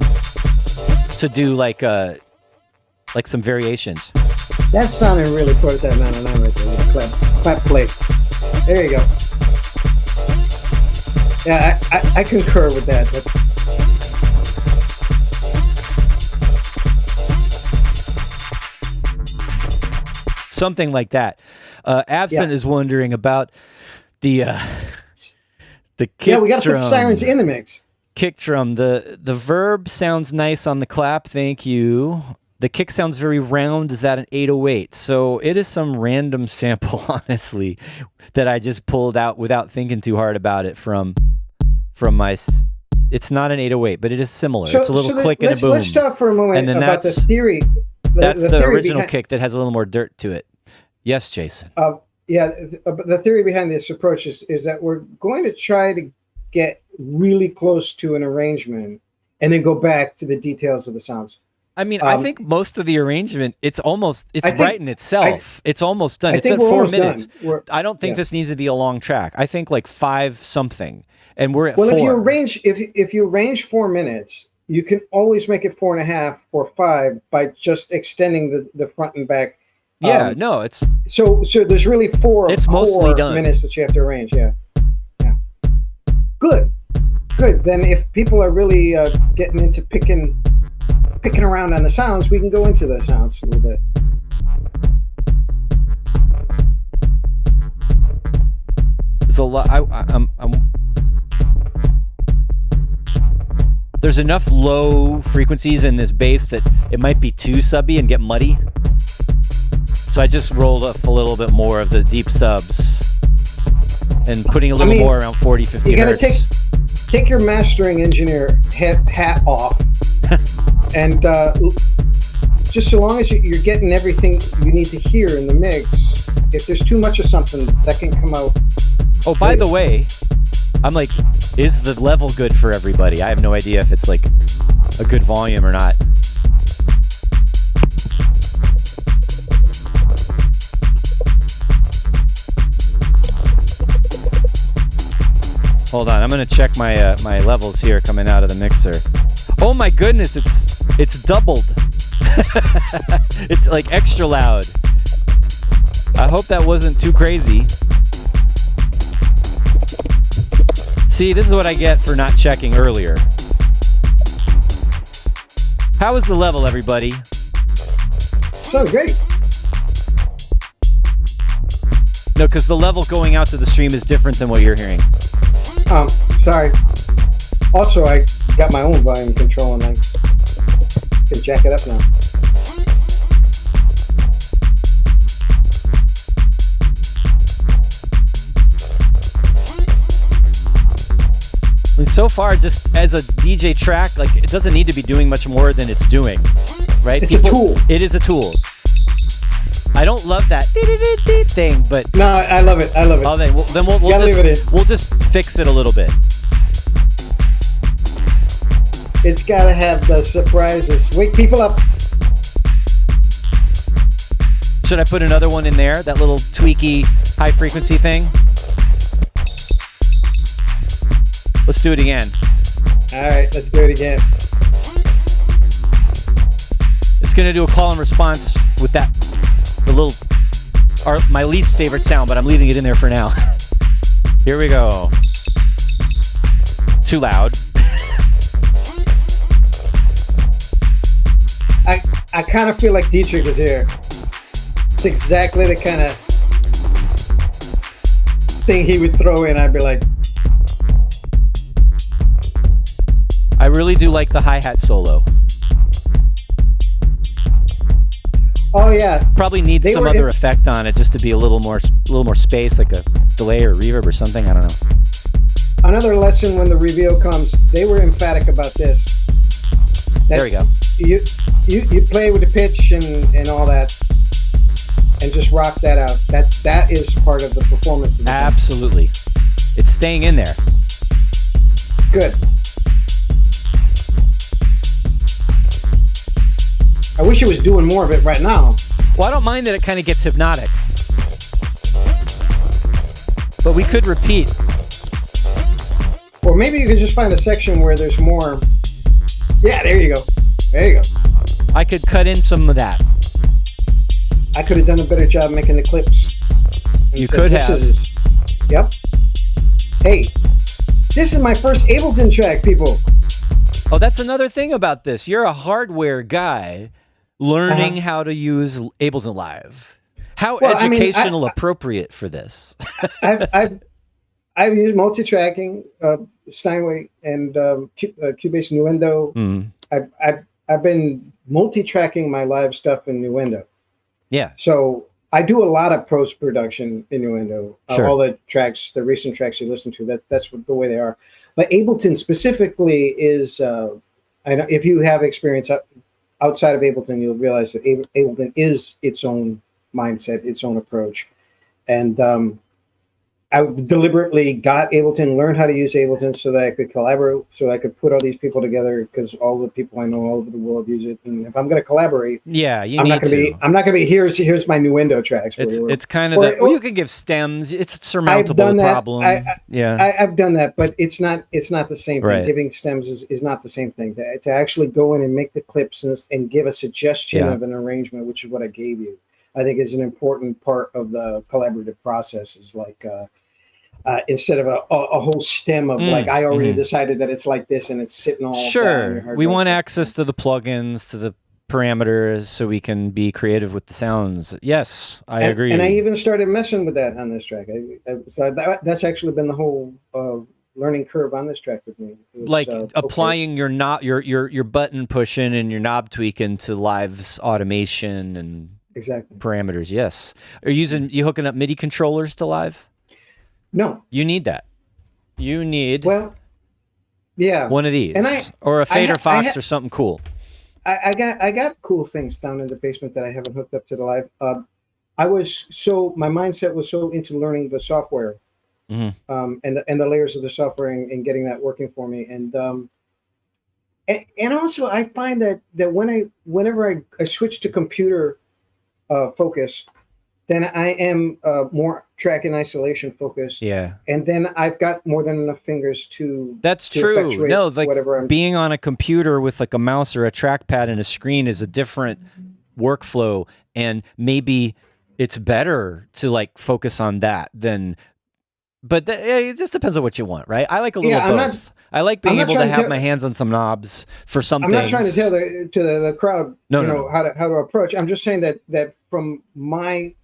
to do like some variations. That's sounding really prototype 909 right there with the clap plate. There you go. Yeah, I concur with that. Something like that. Absent is wondering about the kick drum. Yeah, we got to put sirens in the mix. Kick drum. The verb sounds nice on the clap. Thank you. The kick sounds very round. Is that an 808? So it is some random sample, honestly, that I just pulled out without thinking too hard about it from my. It's not an 808, but it is similar. It's a little click and a boom. Let's talk for a moment and then about the theory. That's the original kick that has a little more dirt to it. Yes, Jason. The theory behind this approach is that we're going to try to get really close to an arrangement and then go back to the details of the sounds. I mean, I think most of the arrangement, it's right in itself. It's almost done. It's at 4 minutes. I don't think this needs to be a long track. I think like 5 something, and we're at 4. If you arrange 4 minutes, you can always make it 4.5 or 5 by just extending the front and back. It's so there's really 4. It's mostly done. Minutes that you have to arrange. Yeah. Good. Then if people are really getting into picking around on the sounds, we can go into the sounds a little bit. There's a lot. there's enough low frequencies in this bass that it might be too subby and get muddy. So I just rolled up a little bit more of the deep subs and putting a little more around 40, 50 hertz. You gotta take your mastering engineer hat off and just so long as you're getting everything you need to hear in the mix, if there's too much of something, that can come out. Oh, by the way, I'm like, is the level good for everybody? I have no idea if it's like a good volume or not. Hold on, I'm gonna check my my levels here coming out of the mixer. Oh my goodness, it's doubled. It's like extra loud. I hope that wasn't too crazy. See, this is what I get for not checking earlier. How is the level, everybody? Sounds great. No, because the level going out to the stream is different than what you're hearing. Sorry. Also, I got my own volume control and I can jack it up now. I mean, so far, just as a DJ track, like it doesn't need to be doing much more than it's doing, right? It's a tool. It is a tool. I don't love that thing, but no, I love it. I love it. Oh, then we'll just fix it a little bit. It's got to have the surprises. Wake people up. Should I put another one in there? That little tweaky high frequency thing? Let's do it again. All right, let's do it again. It's going to do a call and response with that, my least favorite sound, but I'm leaving it in there for now. Here we go. Too loud. I kind of feel like Dietrich is here. It's exactly the kind of thing he would throw in. I'd be like, I really do like the hi-hat solo. Oh yeah. Probably needs some other effect on it just to be a little more space, like a delay or reverb or something. I don't know. Another lesson when the reveal comes, they were emphatic about this. There we go. You play with the pitch and all that, and just rock that out. That is part of the performance of the Absolutely. It's staying in there. Good. I wish it was doing more of it right now. Well, I don't mind that it kind of gets hypnotic. But we could repeat. Or maybe you could just find a section where there's more. Yeah, there you go. There you go. I could cut in some of that. I could have done a better job making the clips. You could have. Yep. Hey, this is my first Ableton track, people. Oh, that's another thing about this. You're a hardware guy learning how to use Ableton Live. How educational appropriate for this? I've used multi-tracking, Steinway and Cubase Nuendo. I've been multi-tracking my live stuff in Nuendo. Yeah. So I do a lot of post-production in Nuendo. Sure. All the tracks, the recent tracks you listen to, that's the way they are. But Ableton specifically is, I know if you have experience outside of Ableton, you'll realize that Ableton is its own mindset, its own approach. And I deliberately got Ableton, learned how to use Ableton so that I could collaborate, so I could put all these people together, because all the people I know all over the world use it. And if I'm going to collaborate, I'm not going to be here's my Nuendo tracks. It's kind of you can give stems. It's surmountable problem. I've done that, but it's not the same thing. Right. Giving stems is not the same thing. To actually go in and make the clips and give a suggestion of an arrangement, which is what I gave you, I think is an important part of the collaborative process. Is like instead of a whole stem of like I already decided that it's like this and it's sitting all sure. We want access to the plugins, to the parameters, so we can be creative with the sounds. Yes, I agree. And I even started messing with that on this track. So that's actually been the whole learning curve on this track with me. It was, Like okay. applying your button pushing and your knob tweaking to Live's automation and Exactly. parameters. Yes. Are you hooking up MIDI controllers to Live? No. You need that. You need one of these, or a Fader Fox or something cool. I got cool things down in the basement that I haven't hooked up to the Live. My mindset was so into learning the software, and the layers of the software and getting that working for me. And also I find that whenever I switch to computer focus, then I am more track and isolation focused. Yeah. And then I've got more than enough fingers to. That's to true. No, like whatever being on a computer with like a mouse or a trackpad and a screen is a different workflow, and maybe it's better to like focus on that than. But it just depends on what you want, right? I like a little both. I like being able to have my hands on some knobs for some things. I'm not trying to tell the crowd how to approach. I'm just saying that from my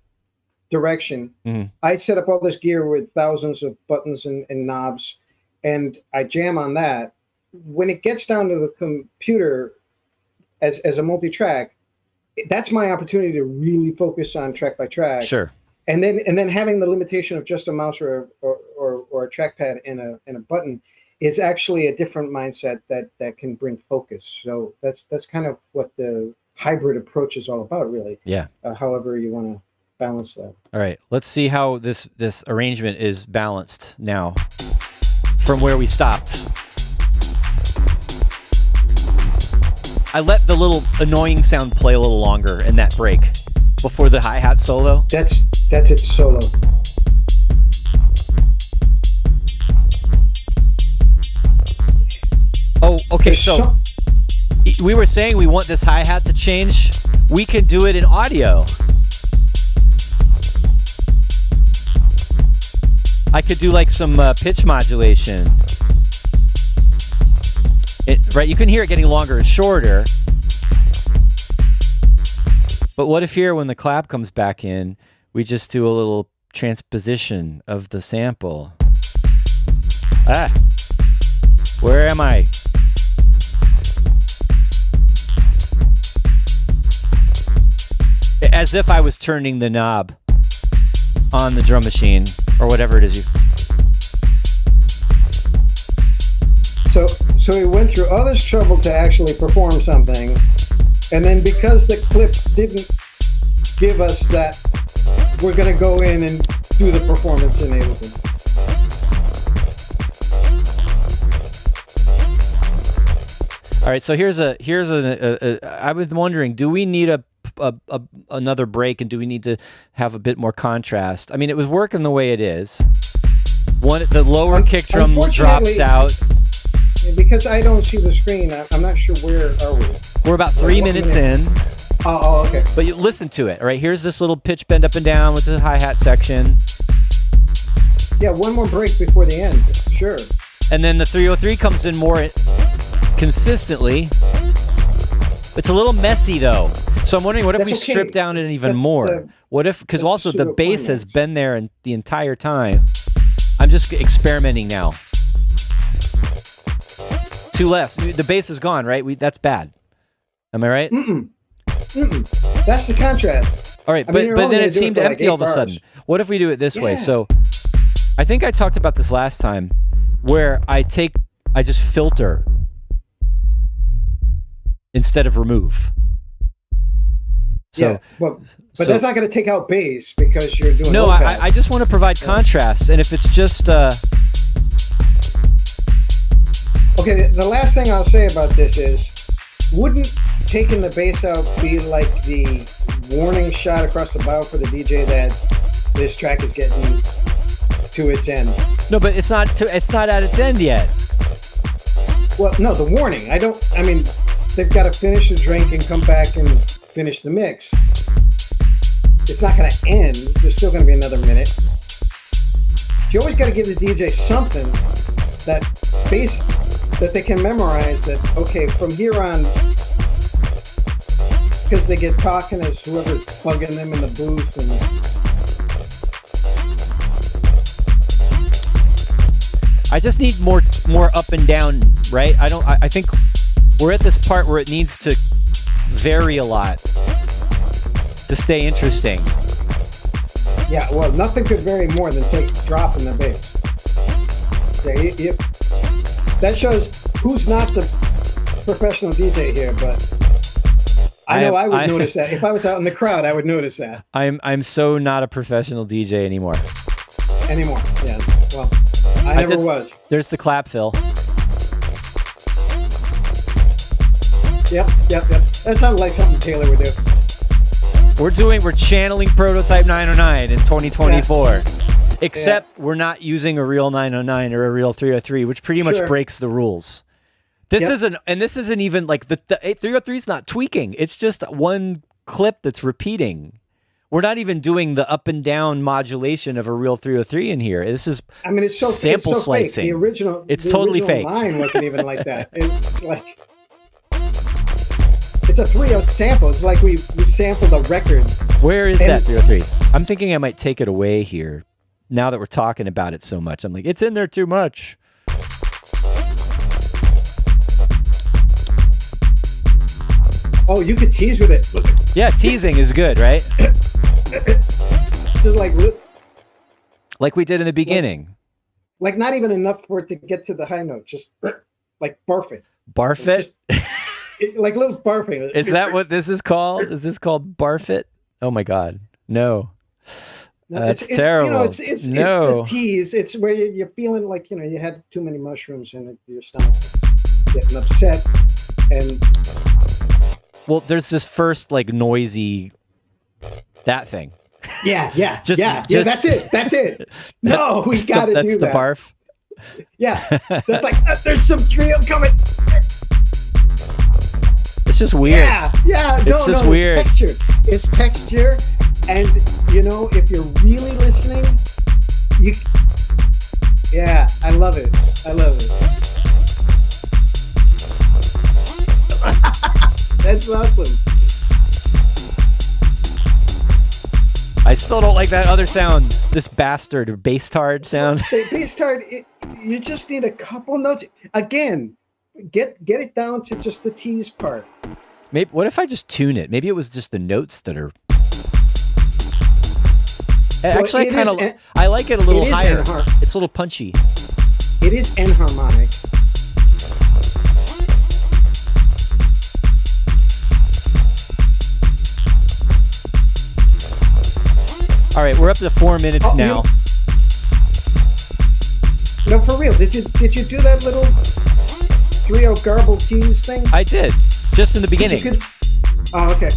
direction, I set up all this gear with thousands of buttons and knobs, and I jam on that. When it gets down to the computer as a multi-track, that's my opportunity to really focus on track by track. Sure. And then having the limitation of just a mouse or a trackpad and a button is actually a different mindset that can bring focus. So that's kind of what the hybrid approach is all about, really. Yeah. However you want to balance that. All right, let's see how this arrangement is balanced now from where we stopped. I let the little annoying sound play a little longer in that break before the hi-hat solo. That's its solo. Oh, okay, so we were saying we want this hi-hat to change. We could do it in audio. I could do like some pitch modulation. Right, you can hear it getting longer and shorter. But what if here, when the clap comes back in, we just do a little transposition of the sample? Where am I? As if I was turning the knob on the drum machine or whatever it is. So we went through all this trouble to actually perform something, and then because the clip didn't give us that, we're going to go in and do the performance in Ableton. All right, so here's I've been wondering, do we need another break, and do we need to have a bit more contrast? I mean, it was working the way it is. The lower kick drum drops out. Because I don't see the screen, I'm not sure where are we. We're about 3 minutes in. Oh, okay. But you listen to it, all right? Here's this little pitch bend up and down with the hi-hat section. Yeah, one more break before the end, sure. And then the 303 comes in more consistently. It's a little messy, though. So I'm wondering, what if we strip down it even more? What if, because also the bass has been there the entire time. I'm just experimenting now. Two less. The bass is gone, right? That's bad. Am I right? That's the contrast. All right, but then it seemed empty all of a sudden. What if we do it this way? So I think I talked about this last time, where I just filter instead of remove. So, but that's not going to take out bass because you're doing no, I just want to provide contrast, and if it's just okay, the last thing I'll say about this is, wouldn't taking the bass out be like the warning shot across the bow for the DJ that this track is getting to its end? No, but it's not at its end yet. Well, no, the warning. I mean, they've got to finish the drink and come back and finish the mix. It's not going to end. There's still going to be another minute. You always got to give the DJ something, that bass that they can memorize, that, okay, from here on, because they get talking as whoever's plugging them in the booth. And I just need more up and down, right? I think we're at this part where it needs to vary a lot to stay interesting. Yeah, well, nothing could vary more than take a drop in the bass. Yeah, that shows who's not the professional DJ here, but I would notice that. If I was out in the crowd, I would notice that. I'm so not a professional DJ anymore. Yeah. Well, I never was. There's the clap fill. Yep. That sounded like something Taylor would do. We're channeling Prototype 909 in 2024. Yeah. Except we're not using a real 909 or a real 303, which pretty much breaks the rules. This isn't even like the 303 is not tweaking. It's just one clip that's repeating. We're not even doing the up and down modulation of a real 303 in here. This is it's so sample it's so slicing. Fake. It's totally fake. Line wasn't even like that. It's like it's a 3.0 sample. It's like we sampled a record. Where is that 303? I'm thinking I might take it away here. Now that we're talking about it so much, I'm like, it's in there too much. Oh, you could tease with it. Yeah, teasing is good, right? Just like we did in the beginning. Like not even enough for it to get to the high note. Just like barf it. Barf it? Like little barfing. Is that what this is called? Is this called barf it? Oh my God. No. That's terrible. It's the tease. It's where you're feeling like, you had too many mushrooms and your stomach's getting upset. And well, there's this first like noisy, that thing. Yeah. That's it. No, we got to do that. That's the barf. Yeah. That's like, there's some 3.0 coming. It's just weird. Yeah. It's just weird. It's texture. And, if you're really listening, I love it. That's awesome. I still don't like that other sound. This bastard or bass tard sound. Bass tard, you just need a couple notes. Again, get it down to just the tease part. Maybe. What if I just tune it? Maybe it was just the notes that are. Actually, I like it a little higher. It's a little punchy. It is enharmonic. All right, we're up to 4 minutes now. No, for real. Did you do that little 3.0 garble tease thing? I did, just in the beginning. Oh, okay.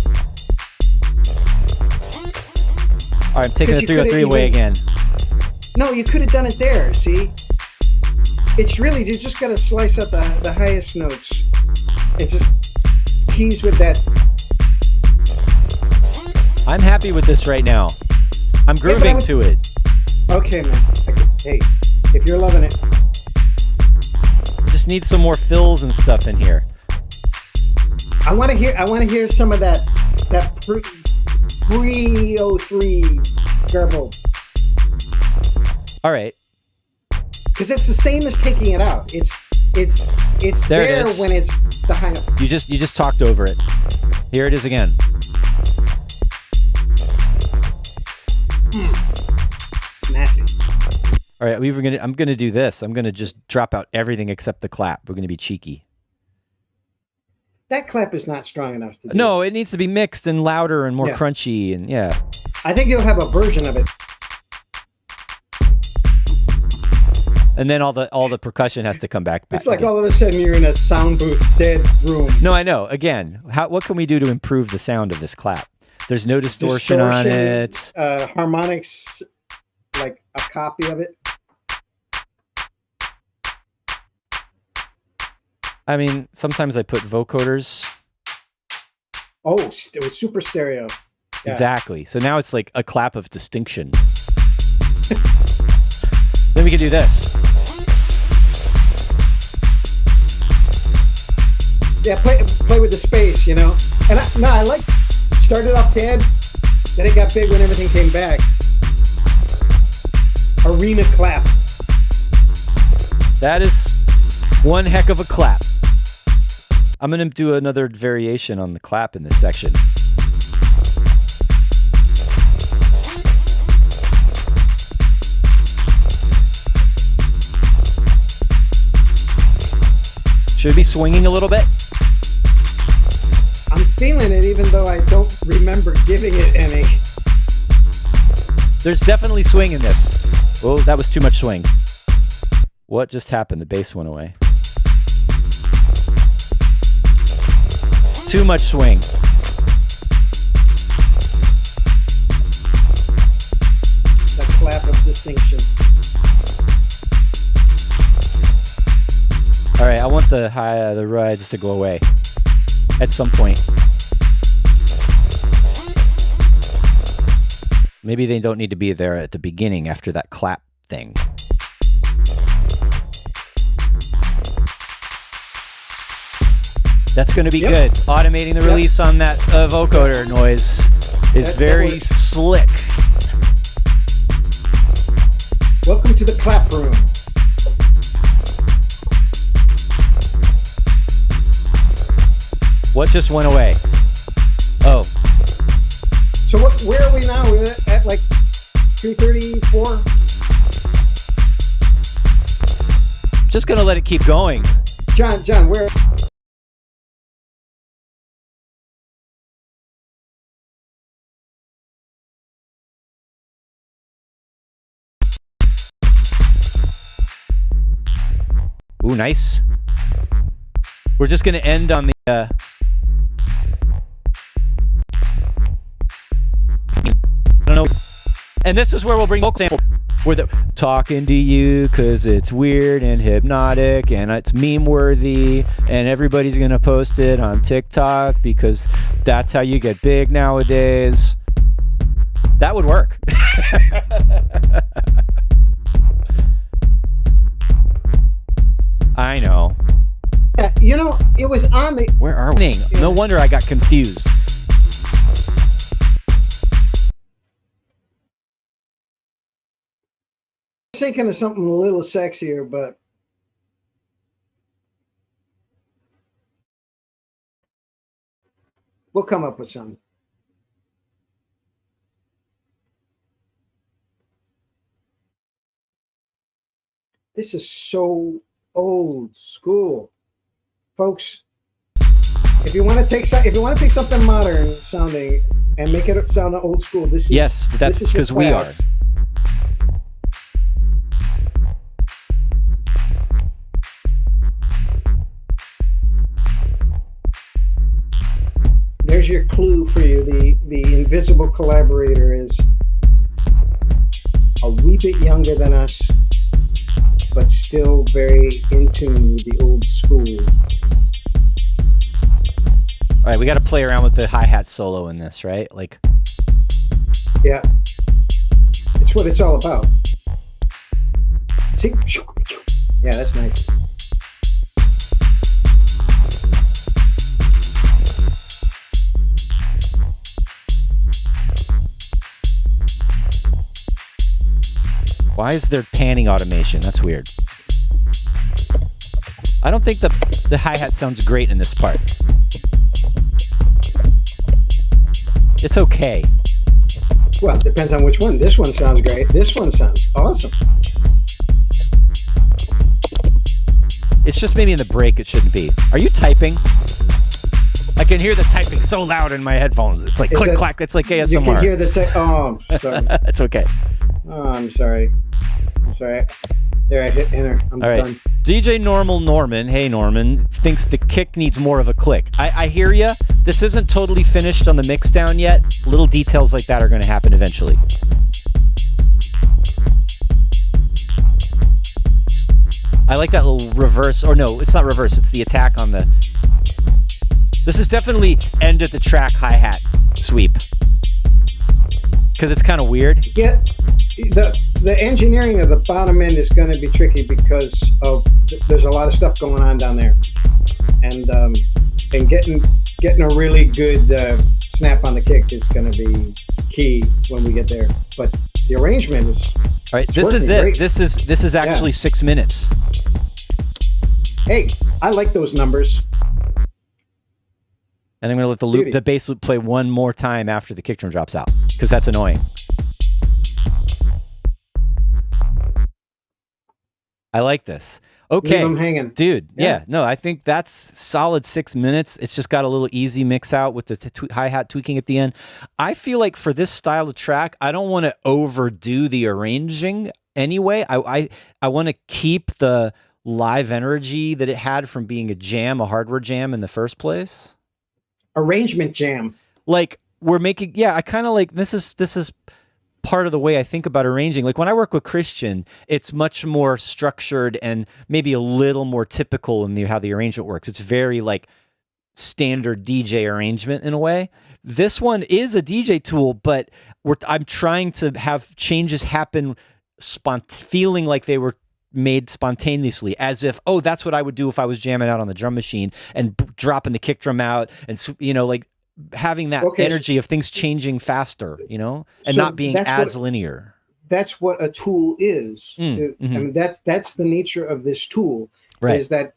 All right, I'm taking the 303 away again. No, you could have done it there. See, it's really you just got to slice up the highest notes and just tease with that. I'm happy with this right now. I'm grooving to it. Okay, man. Hey, if you're loving it. Just need some more fills and stuff in here. I want to hear some of that pre-03 garble. All right. Because it's the same as taking it out. It's there when it's the high note. You just talked over it. Here it is again. It's nasty. All right, I'm gonna do this. I'm gonna just drop out everything except the clap. We're gonna be cheeky. That clap is not strong enough to do. No, it needs to be mixed and louder and more crunchy and yeah. I think you'll have a version of it. And then all the percussion has to come back. It's like again. All of a sudden you're in a sound booth, dead room. No, I know. Again, what can we do to improve the sound of this clap? There's no distortion on it. Harmonics, like a copy of it. I mean, sometimes I put vocoders. Oh, it was super stereo. Yeah. Exactly. So now it's like a clap of distinction. Then we can do this. Yeah, play with the space, And I like started off dead, then it got big when everything came back. Arena clap. That is one heck of a clap. I'm going to do another variation on the clap in this section. Should it be swinging a little bit? I'm feeling it even though I don't remember giving it any. There's definitely swing in this. Oh, that was too much swing. What just happened? The bass went away. Too much swing. The clap of distinction. All right, I want the rides to go away at some point. Maybe they don't need to be there at the beginning after that clap thing. That's going to be good. Automating the release on that vocoder noise is very slick. Welcome to the clap room. What just went away? Oh. So where are we now? We're at like 3:34? Just going to let it keep going. John, where? Ooh, nice. We're just going to end on the... I don't know. And this is where we'll bring vocal sample. Where the talking to you because it's weird and hypnotic and it's meme worthy and everybody's going to post it on TikTok because that's how you get big nowadays. That would work. I know. You know, it was on the... Where are we? No wonder I got confused. Thinking of something a little sexier, but we'll come up with something. This is so old school, folks. If you want to take something modern sounding and make it sound old school, this is yes, but that's because we are. There's your clue for you. The invisible collaborator is a wee bit younger than us, but still very in tune with the old school. All right, we got to play around with the hi-hat solo in this, right? Like, yeah, it's what it's all about. See, yeah, that's nice. why is there panning automation? That's weird. I don't think the hi-hat sounds great in this part. It's okay. Well, it depends on which one. This one sounds great. This one sounds awesome. It's just maybe in the break it shouldn't be. Are you typing? I can hear the typing so loud in my headphones. It's like click, clack. It's like ASMR. You can hear the oh, I'm sorry. It's okay. Oh, I'm sorry. I'm sorry. There, I hit enter. I'm all right. done. DJ Norman, hey Norman, thinks the kick needs more of a click. I hear ya. This isn't totally finished on the mix down yet. Little details like that are going to happen eventually. I like that little reverse, or no, it's not reverse, it's the attack on the... This is definitely end of the track hi-hat sweep. Because it's kind of weird. Yeah, the engineering of the bottom end is going to be tricky because of there's a lot of stuff going on down there, and getting a really good snap on the kick is going to be key when we get there. But the arrangement is all right. This is it. Great. This is actually 6 minutes. Hey, I like those numbers. And I'm going to let the loop, the bass loop play one more time after the kick drum drops out, because that's annoying. I like this. Okay. Leave them hanging. Dude, yeah. No, I think that's solid 6 minutes. It's just got a little easy mix out with the hi-hat tweaking at the end. I feel like for this style of track, I don't want to overdo the arranging anyway. I want to keep the live energy that it had from being a jam, a hardware jam in the first place. Arrangement jam. Like we're making, yeah, I kind of like, this is part of the way I think about arranging. Like when I work with Christian, it's much more structured and maybe a little more typical in how the arrangement works. It's very like standard DJ arrangement in a way. This one is a DJ tool, but I'm trying to have changes happen feeling like they were made spontaneously, as if, oh, that's what I would do if I was jamming out on the drum machine and dropping the kick drum out and, like having that energy of things changing faster, and so not being as linear. That's what a tool is. I mean, that's the nature of this tool, right? Is that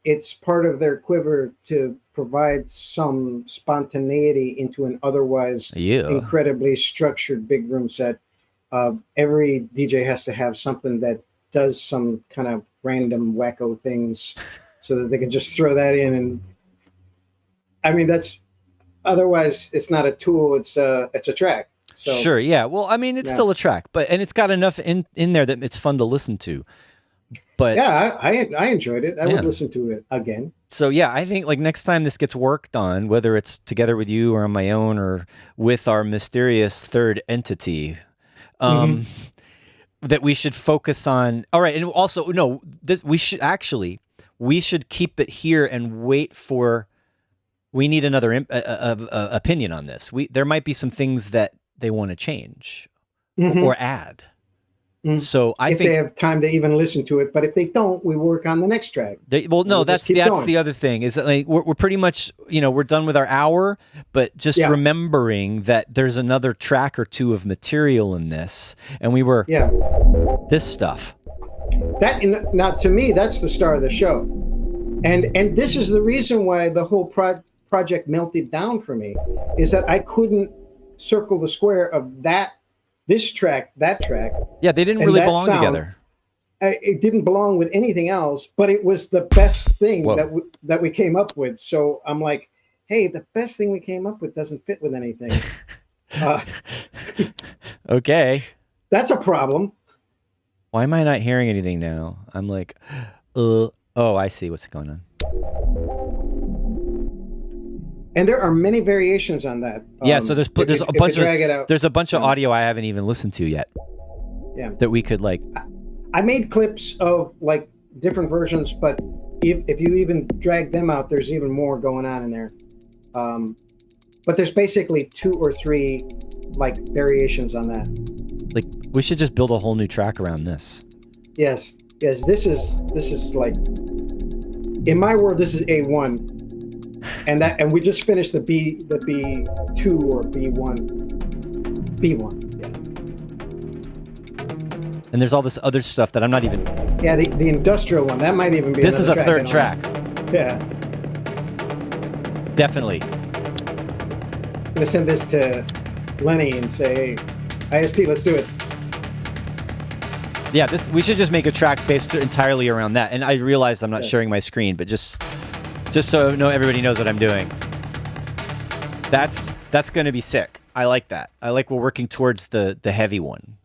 it's part of their quiver to provide some spontaneity into an otherwise incredibly structured big room set. Every DJ has to have something that does some kind of random wacko things so that they can just throw that in. And I mean, otherwise it's not a tool, it's a track. So, sure. Yeah. Well, I mean, it's still a track, and it's got enough in there that it's fun to listen to. But yeah, I enjoyed it. I would listen to it again. So yeah, I think like next time this gets worked on, whether it's together with you or on my own or with our mysterious third entity, that we should focus on. All right. And also, no, we should keep it here and wait for, we need another opinion on this. There might be some things that they want to change or add. So I think they have time to even listen to it, but if they don't, we work on the next track. That's the other thing is that like we're pretty much, we're done with our hour, but just remembering that there's another track or two of material in this, and we were this stuff. Now to me, that's the star of the show, and this is the reason why the whole project melted down for me, is that I couldn't circle the square of this track, that track. Yeah, they didn't really belong together. It didn't belong with anything else, but it was the best thing that we came up with. So I'm like, hey, the best thing we came up with doesn't fit with anything. Okay. That's a problem. Why am I not hearing anything now? I'm like, oh, I see what's going on. And there are many variations on that. Yeah, so there's a bunch of audio I haven't even listened to yet. Yeah, that we could like. I made clips of like different versions, but if you even drag them out, there's even more going on in there. But there's basically 2 or 3 like variations on that. Like we should just build a whole new track around this. Yes. This is like, in my world, this is A1. And we just finished the B2 or B1, yeah. And there's all this other stuff that I'm not even. Yeah, the industrial one, that might even be. This is a third track. Yeah. Definitely. I'm gonna send this to Lenny and say, hey, IST, let's do it. Yeah, we should just make a track based entirely around that. And I realize I'm not sharing my screen, but just so everybody knows what I'm doing. That's going to be sick. I like that. I like we're working towards the heavy one.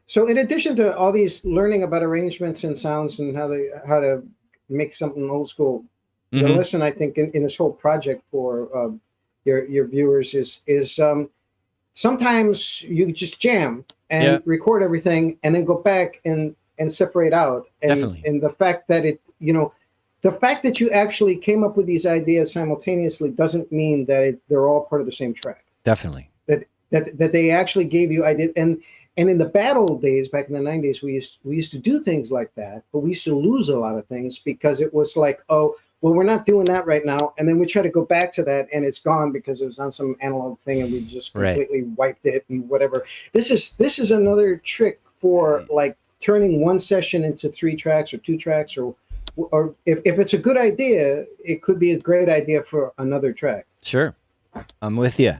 So in addition to all these learning about arrangements and sounds and how to make something old school, the lesson I think in this whole project for your viewers is sometimes you just jam and record everything and then go back and separate out. And, Definitely. And the fact that the fact that you actually came up with these ideas simultaneously doesn't mean that they're all part of the same track. Definitely. That they actually gave you ideas. And in the bad old days, back in the 90s, we used to do things like that, but we used to lose a lot of things because it was like, oh, well, we're not doing that right now. And then we try to go back to that and it's gone because it was on some analog thing and we just completely wiped it and whatever. This is another trick for like turning one session into 3 tracks or 2 tracks or or if it's a good idea, it could be a great idea for another track. Sure. I'm with you.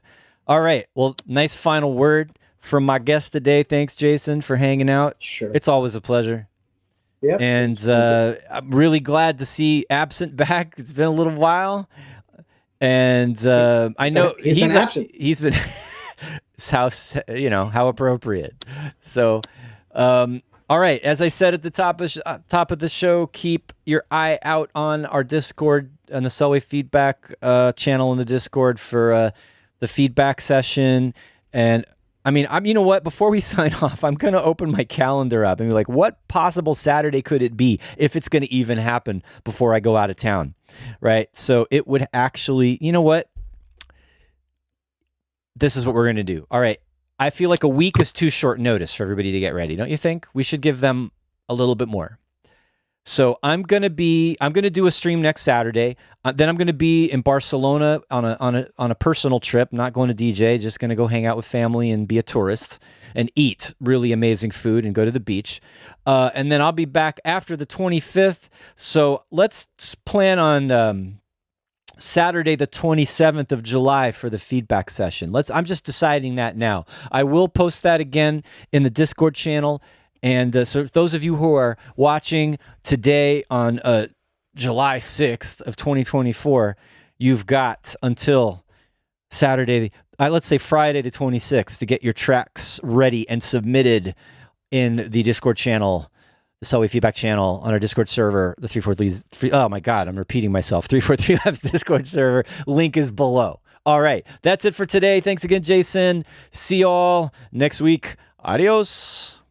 All right. Well, nice final word from my guest today. Thanks, Jason, for hanging out. Sure. It's always a pleasure. Yeah. And I'm really glad to see Absent back. It's been a little while. And I know he's been absent. He's been how appropriate. So, all right. As I said at the top of the show, keep your eye out on our Discord, on the Selway feedback channel in the Discord for the feedback session. And I mean, you know what? Before we sign off, I'm going to open my calendar up and be like, what possible Saturday could it be if it's going to even happen before I go out of town, right? So it would actually, you know what? This is what we're going to do. All right. I feel like a week is too short notice for everybody to get ready. Don't you think? We should give them a little bit more. So I'm going to do a stream next Saturday. Then I'm going to be in Barcelona on a personal trip, not going to DJ, just going to go hang out with family and be a tourist and eat really amazing food and go to the beach. And then I'll be back after the 25th. So let's plan on Saturday, the 27th of July for the feedback session. I'm just deciding that now. I will post that again in the Discord channel. And so those of you who are watching today on July 6th of 2024, you've got until Saturday, let's say Friday the 26th, to get your tracks ready and submitted in the Discord channel, the Selway feedback channel on our Discord server, the 343. Oh my God, I'm repeating myself. 343 Labs Discord server. Link is below. All right, that's it for today. Thanks again, Jason. See y'all next week. Adios.